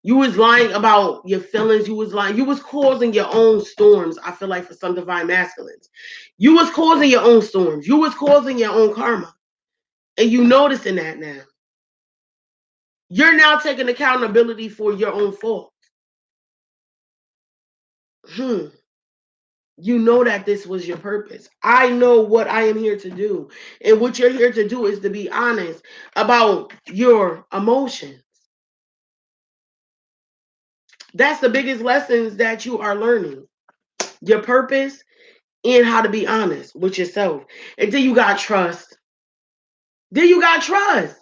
You was lying about your feelings. You was lying. You was causing your own storms. I feel like for some divine masculines, you was causing your own storms. You was causing your own karma. And you noticing that now. You're now taking accountability for your own fault. You know that this was your purpose. I know what I am here to do. And what you're here to do is to be honest about your emotions. That's the biggest lessons that you are learning. Your purpose and how to be honest with yourself. And then you got trust. Then you got trust.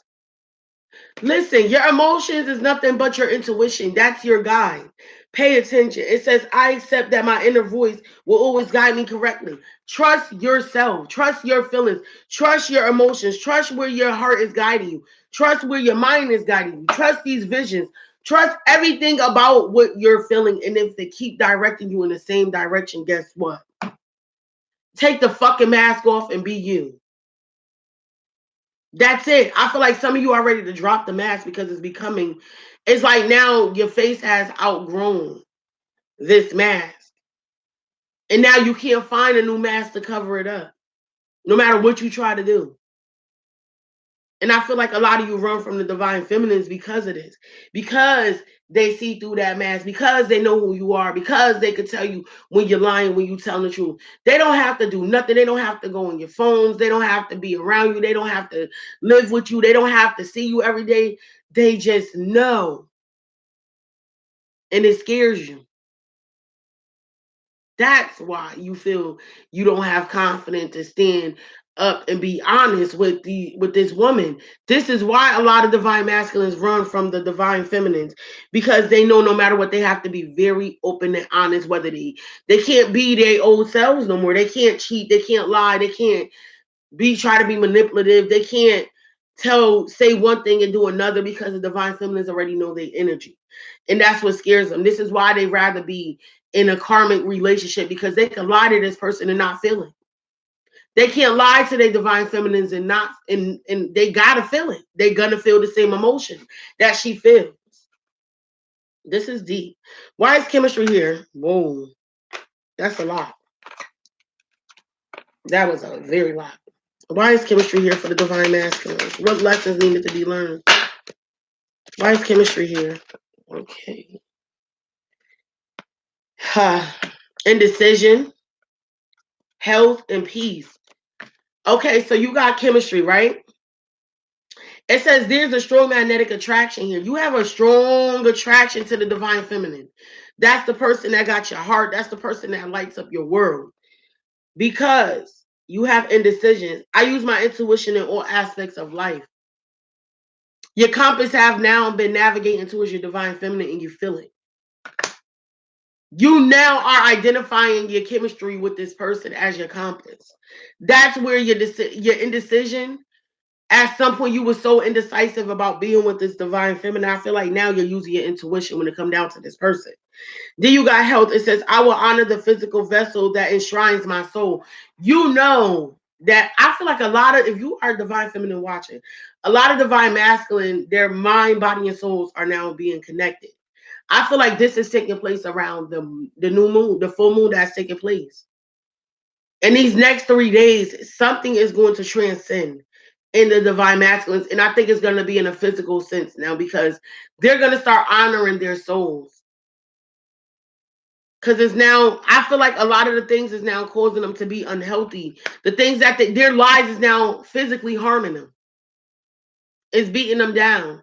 Listen, your emotions is nothing but your intuition. That's your guide. Pay attention. It says, I accept that my inner voice will always guide me correctly. Trust yourself. Trust your feelings. Trust your emotions. Trust where your heart is guiding you. Trust where your mind is guiding you. Trust these visions. Trust everything about what you're feeling. And if they keep directing you in the same direction, guess what? Take the fucking mask off and be you. That's it. I feel like some of you are ready to drop the mask because it's like now your face has outgrown this mask. And now you can't find a new mask to cover it up, no matter what you try to do. And I feel like a lot of you run from the divine feminines because of this. Because they see through that mask, because they know who you are, because they could tell you when you're lying, when you telling the truth. They don't have to do nothing. They don't have to go on your phones. They don't have to be around you. They don't have to live with you. They don't have to see you every day. They just know. And it scares you. That's why you feel you don't have confidence to stand up and be honest with this woman. This is why a lot of divine masculines run from the divine feminines, because they know no matter what, they have to be very open and honest. Whether they can't be their old selves no more. They can't cheat. They can't lie. They can't try to be manipulative. They can't say one thing and do another, because the divine feminines already know their energy. And that's what scares them. This is why they rather be in a karmic relationship, because they can lie to this person and not feel it. They can't lie to their divine feminines and not and they gotta feel it. They're gonna feel the same emotion that she feels. This is deep. Why is chemistry here? Whoa, that's a lot. That was a very lot. Why is chemistry here for the divine masculines? What lessons needed to be learned? Why is chemistry here? Okay. Indecision, health, and peace. Okay, so you got chemistry, right? It says there's a strong magnetic attraction here. You have a strong attraction to the divine feminine. That's the person that got your heart. That's the person that lights up your world. Because you have indecision. I use my intuition in all aspects of life. Your compass have now been navigating towards your divine feminine, and you feel it. You now are identifying your chemistry with this person as your compass. That's where your indecision. At some point, you were so indecisive about being with this divine feminine. I feel like now you're using your intuition when it comes down to this person. Then you got health. It says, I will honor the physical vessel that enshrines my soul. You know that I feel like a lot of, if you are divine feminine watching, a lot of divine masculine, their mind, body, and souls are now being connected. I feel like this is taking place around the new moon, the full moon that's taking place. In these next 3 days, something is going to transcend in the divine masculines. And I think it's going to be in a physical sense now, because they're going to start honoring their souls. Because it's now, I feel like a lot of the things is now causing them to be unhealthy. The things that their lives is now physically harming them. It's beating them down.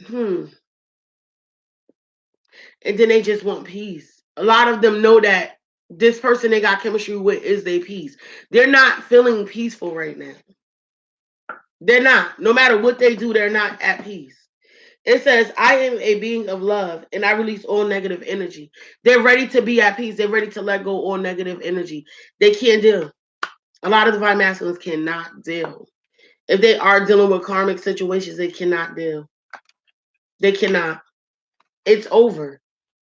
And then they just want peace. A lot of them know that this person they got chemistry with is their peace. They're not feeling peaceful right now. They're not. No matter what they do, they're not at peace. It says, I am a being of love and I release all negative energy. They're ready to be at peace. They're ready to let go all negative energy. They can't deal. A lot of divine masculines cannot deal. If they are dealing with karmic situations, they cannot deal. They cannot. It's over.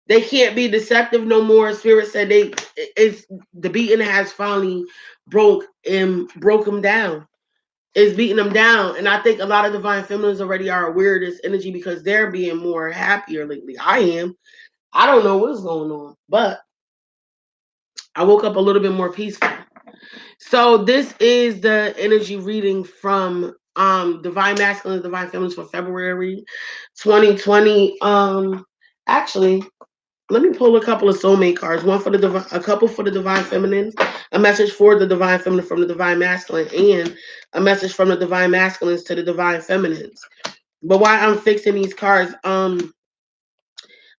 They can't be deceptive no more. Spirit said it's the beating has finally broke them down. It's beating them down. And I think a lot of divine feminines already are aware of this energy, because they're being more happier lately. I am. I don't know what's going on, but I woke up a little bit more peaceful. So this is the energy reading from Divine Masculine, Divine Feminines for February 2020. Actually, let me pull a couple of soulmate cards. One for a couple for the divine feminines, a message for the divine feminine from the divine masculine, and a message from the divine masculines to the divine feminines. But while I'm fixing these cards, I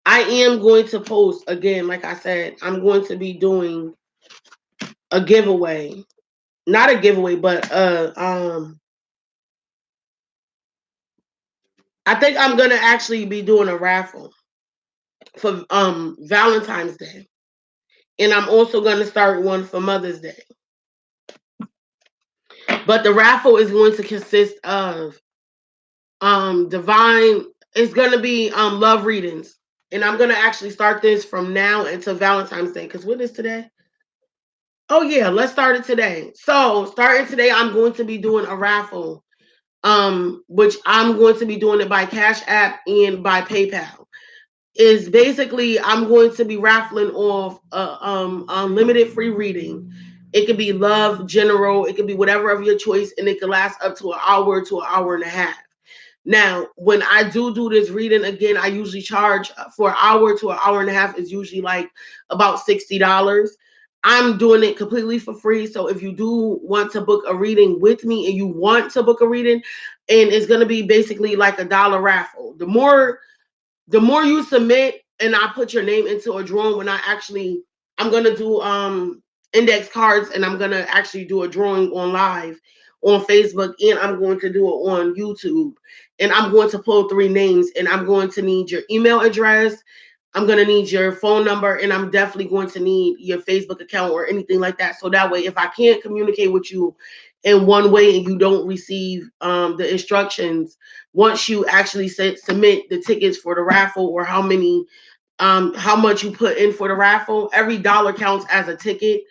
am going to post again. Like I said, I'm going to be doing a giveaway, not a giveaway, but I think I'm gonna actually be doing a raffle for Valentine's Day, and I'm also gonna start one for Mother's Day. But the raffle is going to consist of divine. It's gonna be love readings, and I'm gonna actually start this from now until Valentine's Day. Because what is today? Oh yeah, let's start it today. So starting today, I'm going to be doing a raffle, which I'm going to be doing it by Cash App and by PayPal. Is basically I'm going to be raffling off a unlimited free reading. It could be love, general. It could be whatever of your choice, and it can last up to an hour to an hour and a half. Now, when I do this reading again, I usually charge for an hour to an hour and a half is usually like about $60. I'm doing it completely for free. So if you do want to book a reading with me and you want to book a reading, and it's gonna be basically like a dollar raffle. The more you submit and I put your name into a drawing, when I'm gonna do index cards, and I'm gonna actually do a drawing on live on Facebook, and I'm going to do it on YouTube, and I'm going to pull 3 names, and I'm going to need your email address, I'm going to need your phone number, and I'm definitely going to need your Facebook account or anything like that. So that way, if I can't communicate with you in one way and you don't receive the instructions, once you actually submit the tickets for the raffle, or how much you put in for the raffle, every dollar counts as a ticket.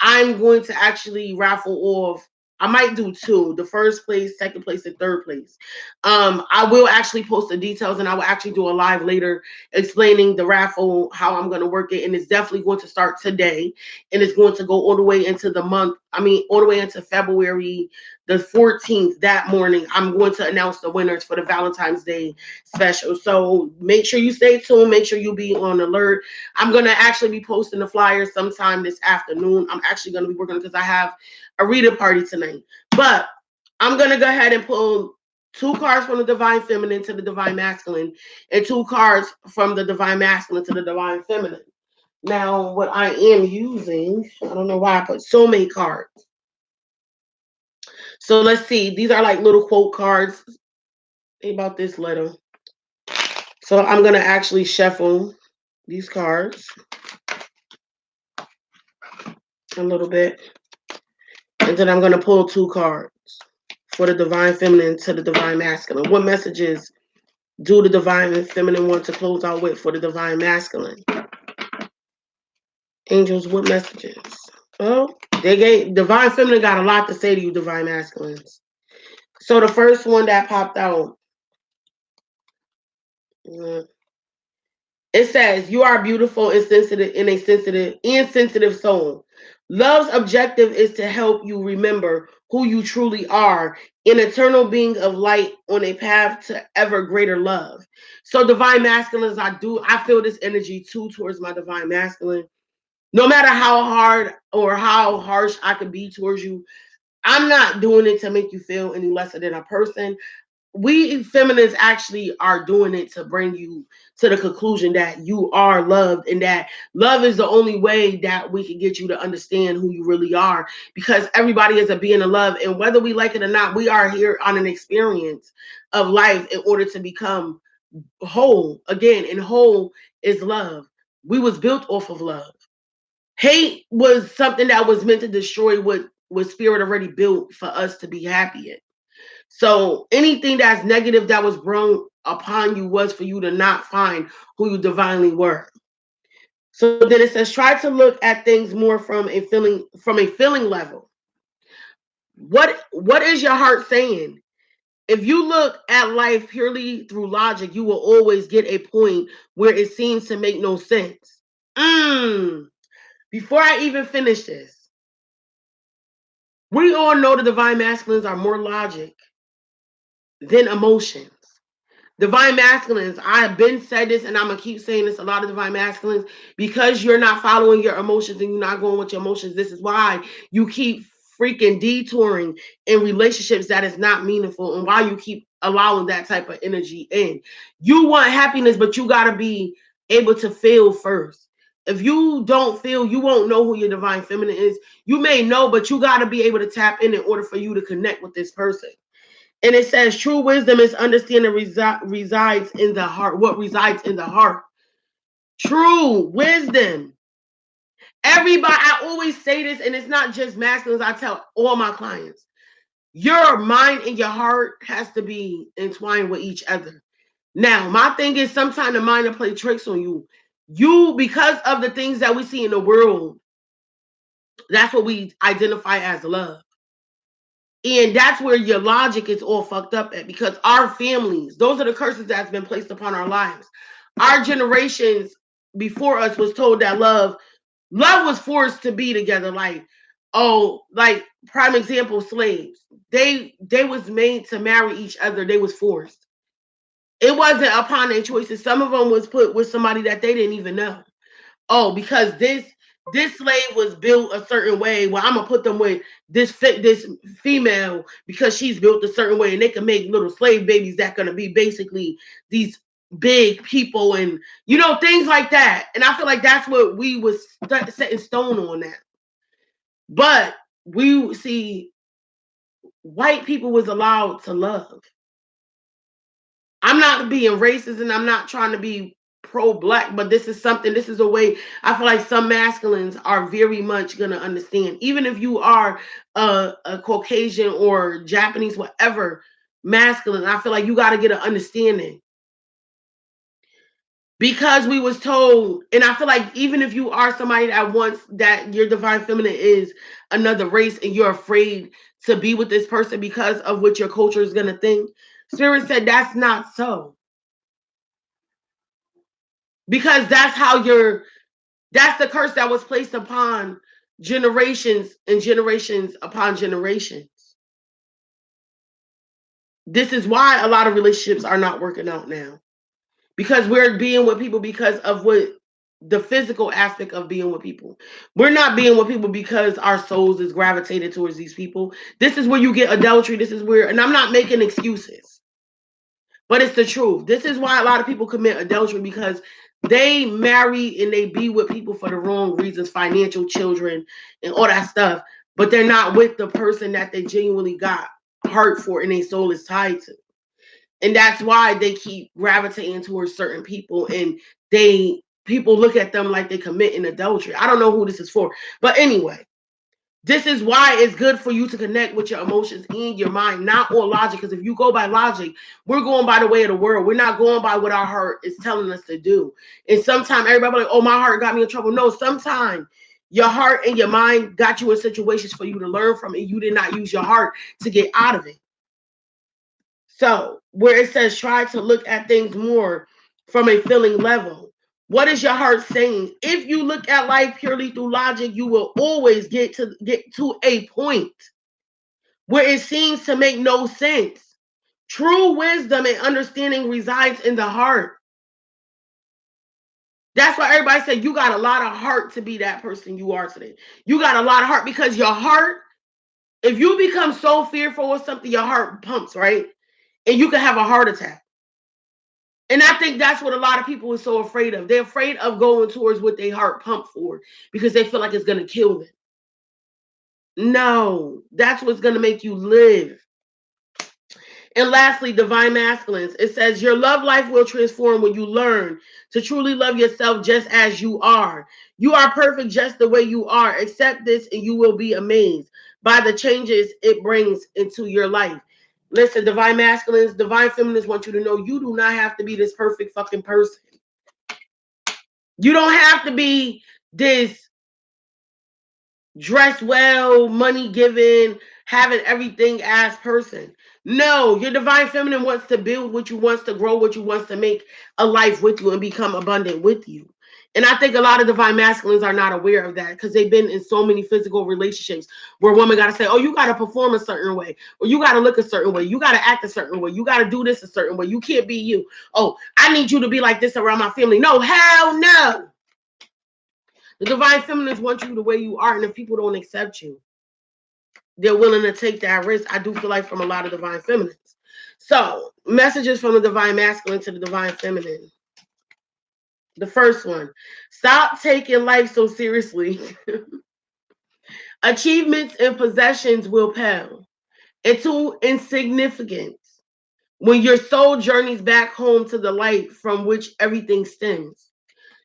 I'm going to actually raffle off. I might do two: the first place, second place, and third place. I will actually post the details, and I will actually do a live later explaining the raffle, how I'm going to work it, and it's definitely going to start today, and it's going to go all the way into the month. I mean, all the way into February the 14th. That morning, I'm going to announce the winners for the Valentine's Day special. So make sure you stay tuned. Make sure you be on alert. I'm going to actually be posting the flyers sometime this afternoon. I'm actually going to be working because I have a reader party tonight. But I'm going to go ahead and pull 2 cards from the Divine Feminine to the Divine Masculine, and 2 cards from the Divine Masculine to the Divine Feminine. Now, what I am using, I don't know why I put so many cards. So let's see. These are like little quote cards. About this little. So I'm going to actually shuffle these cards a little bit. And then I'm going to pull 2 cards for the Divine Feminine to the Divine Masculine. What messages do the Divine Feminine want to close out with for the Divine Masculine? Angels, what messages? Oh, Divine Feminine got a lot to say to you, Divine Masculines. So the first one that popped out, it says, you are beautiful and sensitive in a sensitive soul. Love's objective is to help you remember who you truly are, an eternal being of light on a path to ever greater love. So Divine Masculines, I feel this energy too towards my Divine Masculine. No matter how hard or how harsh I could be towards you, I'm not doing it to make you feel any lesser than a person. We feminists actually are doing it to bring you to the conclusion that you are loved, and that love is the only way that we can get you to understand who you really are, because everybody is a being of love, and whether we like it or not, we are here on an experience of life in order to become whole again, and whole is love. We was built off of love. Hate was something that was meant to destroy what spirit already built for us to be happy in. So anything that's negative that was brought upon you was for you to not find who you divinely were. So then it says, try to look at things more from a feeling level. What is your heart saying? If you look at life purely through logic, you will always get a point where it seems to make no sense. Before I even finish this, we all know the Divine Masculines are more logic than emotions. Divine Masculines, I have been said this, and I'm going to keep saying this, a lot of Divine Masculines, because you're not following your emotions and you're not going with your emotions, this is why you keep freaking detouring in relationships that is not meaningful, and why you keep allowing that type of energy in. You want happiness, but you got to be able to feel first. If you don't feel, you won't know who your Divine Feminine is. You may know, but you got to be able to tap in order for you to connect with this person. And it says true wisdom is understanding resides in the heart. What resides in the heart? True wisdom. Everybody, I always say this, and it's not just masculines. I tell all my clients, your mind and your heart has to be entwined with each other. Now, my thing is, sometimes the mind will play tricks on you. Because of the things that we see in the world, that's what we identify as love. And that's where your logic is all fucked up at, because our families, those are the curses that's been placed upon our lives. Our generations before us was told that love was forced to be together. Like, oh, like prime example, slaves. They was made to marry each other. They was forced. It wasn't upon their choices. Some of them was put with somebody that they didn't even know. Oh, because this slave was built a certain way. Well, I'm gonna put them with this female because she's built a certain way, and they can make little slave babies that gonna be basically these big people, and things like that. And I feel like that's what we was set in stone on that. But we see white people was allowed to love. I'm not being racist and I'm not trying to be pro black, but this is something, this is a way I feel like some masculines are very much going to understand. Even if you are a Caucasian or Japanese, whatever masculine, I feel like you got to get an understanding because we was told. And I feel like even if you are somebody that wants that your divine feminine is another race and you're afraid to be with this person because of what your culture is going to think, Spirit said that's not so. Because that's the curse that was placed upon generations and generations upon generations. This is why a lot of relationships are not working out now, because we're being with people because of what the physical aspect of being with people. We're not being with people because our souls is gravitated towards these people. This is where you get adultery. This is where, and I'm not making excuses, but it's the truth. This is why a lot of people commit adultery, because they marry and they be with people for the wrong reasons, financial, children, and all that stuff. But they're not with the person that they genuinely got heart for and their soul is tied to. And that's why they keep gravitating towards certain people, and people look at them like they committing adultery. I don't know who this is for. But anyway, this is why it's good for you to connect with your emotions and your mind, not on logic. Because if you go by logic, we're going by the way of the world. We're not going by what our heart is telling us to do. And sometimes everybody like, oh, my heart got me in trouble. No, sometimes your heart and your mind got you in situations for you to learn from, and you did not use your heart to get out of it. So where it says try to look at things more from a feeling level. What is your heart saying? If you look at life purely through logic, you will always get to a point where it seems to make no sense. True wisdom and understanding resides in the heart. That's why everybody said you got a lot of heart to be that person you are today. You got a lot of heart because your heart, if you become so fearful of something, your heart pumps, right? And you can have a heart attack. And I think that's what a lot of people are so afraid of. They're afraid of going towards what they heart pump for because they feel like it's going to kill them. No, that's what's going to make you live. And lastly, divine masculines. It says your love life will transform when you learn to truly love yourself just as you are. You are perfect just the way you are. Accept this and you will be amazed by the changes it brings into your life. Listen, divine masculines, divine feminists want you to know you do not have to be this perfect fucking person. You don't have to be this dress well, money giving, having everything as person. No, your divine feminine wants to build what you wants to grow, what you wants to make a life with you and become abundant with you. And I think a lot of divine masculines are not aware of that because they've been in so many physical relationships where women got to say, oh, you got to perform a certain way, or you got to look a certain way, you got to act a certain way, you got to do this a certain way, you can't be you. Oh, I need you to be like this around my family. No, hell no. The divine feminines want you the way you are, and if people don't accept you, they're willing to take that risk. I do feel like from a lot of divine feminines. So, messages from the divine masculine to the divine feminine. The first one, stop taking life so seriously. Achievements and possessions will pale into insignificance when your soul journeys back home to the light from which everything stems.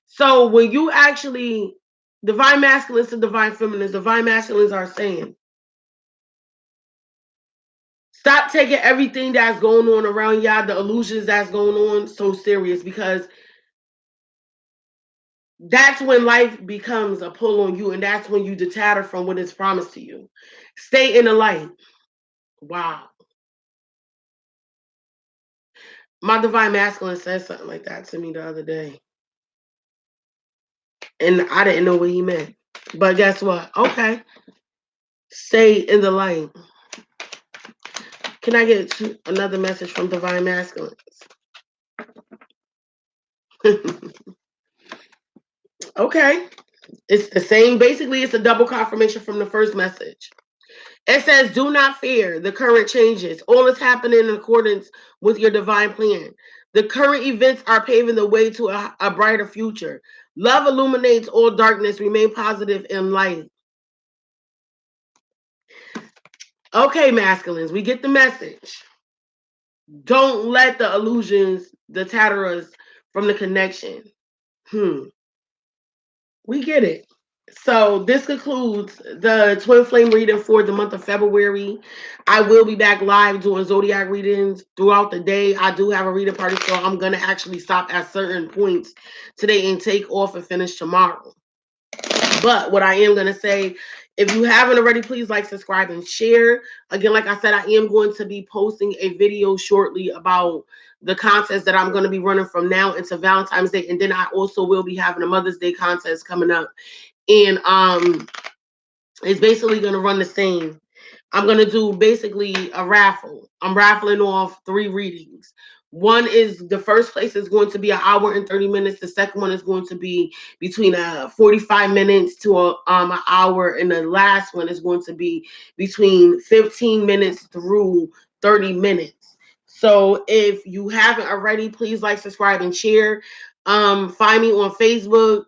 So, when you actually, divine masculines to divine feminines, divine masculines are saying, stop taking everything that's going on around y'all, the illusions that's going on, so serious, because that's when life becomes a pull on you, and that's when you deter from what is promised to you. Stay in the light. Wow. My divine masculine said something like that to me the other day, and I didn't know what he meant. But guess what? Okay. Stay in the light. Can I get another message from Divine Masculines? Okay. It's the same. Basically, it's a double confirmation from the first message. It says, do not fear the current changes. All is happening in accordance with your divine plan. The current events are paving the way to a brighter future. Love illuminates all darkness. Remain positive in light. Okay, masculines, we get the message. Don't let the illusions deter us from the connection. We get it. So this concludes the twin flame reading for the month of February. I will be back live doing zodiac readings throughout the day. I do have a reading party, so I'm gonna actually stop at certain points today and take off and finish tomorrow. But what I am going to say, if you haven't already, please like, subscribe, and share. Again, like I said, I am going to be posting a video shortly about the contest that I'm going to be running from now into Valentine's Day. And then I also will be having a Mother's Day contest coming up. And it's basically going to run the same. I'm going to do basically a raffle. I'm raffling off 3 readings. One is, the first place is going to be an hour and 30 minutes. The second one is going to be between 45 minutes to an hour. And the last one is going to be between 15 minutes through 30 minutes. So if you haven't already, please like, subscribe, and share. Find me on Facebook.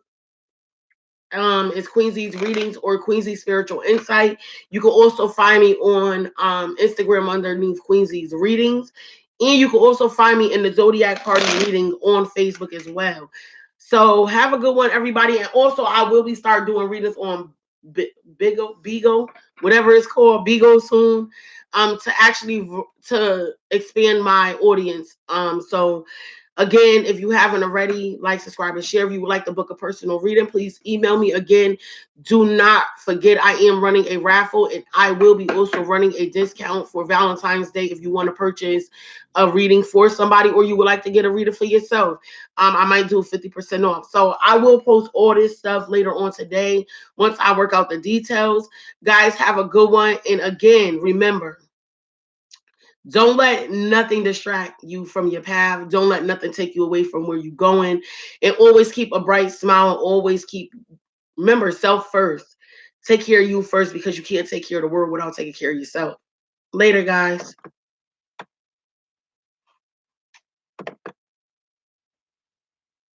Is Queensy's Readings or Queensy's Spiritual Insight. You can also find me on Instagram underneath Queensy's Readings. And you can also find me in the Zodiac Party reading on Facebook as well. So have a good one, everybody. And also, I will be start doing readings on Bigo, whatever it's called, Bigo soon. To actually to expand my audience. So again, if you haven't already, like, subscribe, and share. If you would like to book a personal reading, please email me. Again, do not forget, I am running a raffle, and I will be also running a discount for Valentine's Day if you want to purchase a reading for somebody, or you would like to get a reading for yourself. I might do 50% off. So I will post all this stuff later on today once I work out the details. Guys, have a good one. And again, remember, don't let nothing distract you from your path. Don't let nothing take you away from where you're going. And always keep a bright smile. Always remember, self first. Take care of you first, because you can't take care of the world without taking care of yourself. Later, guys.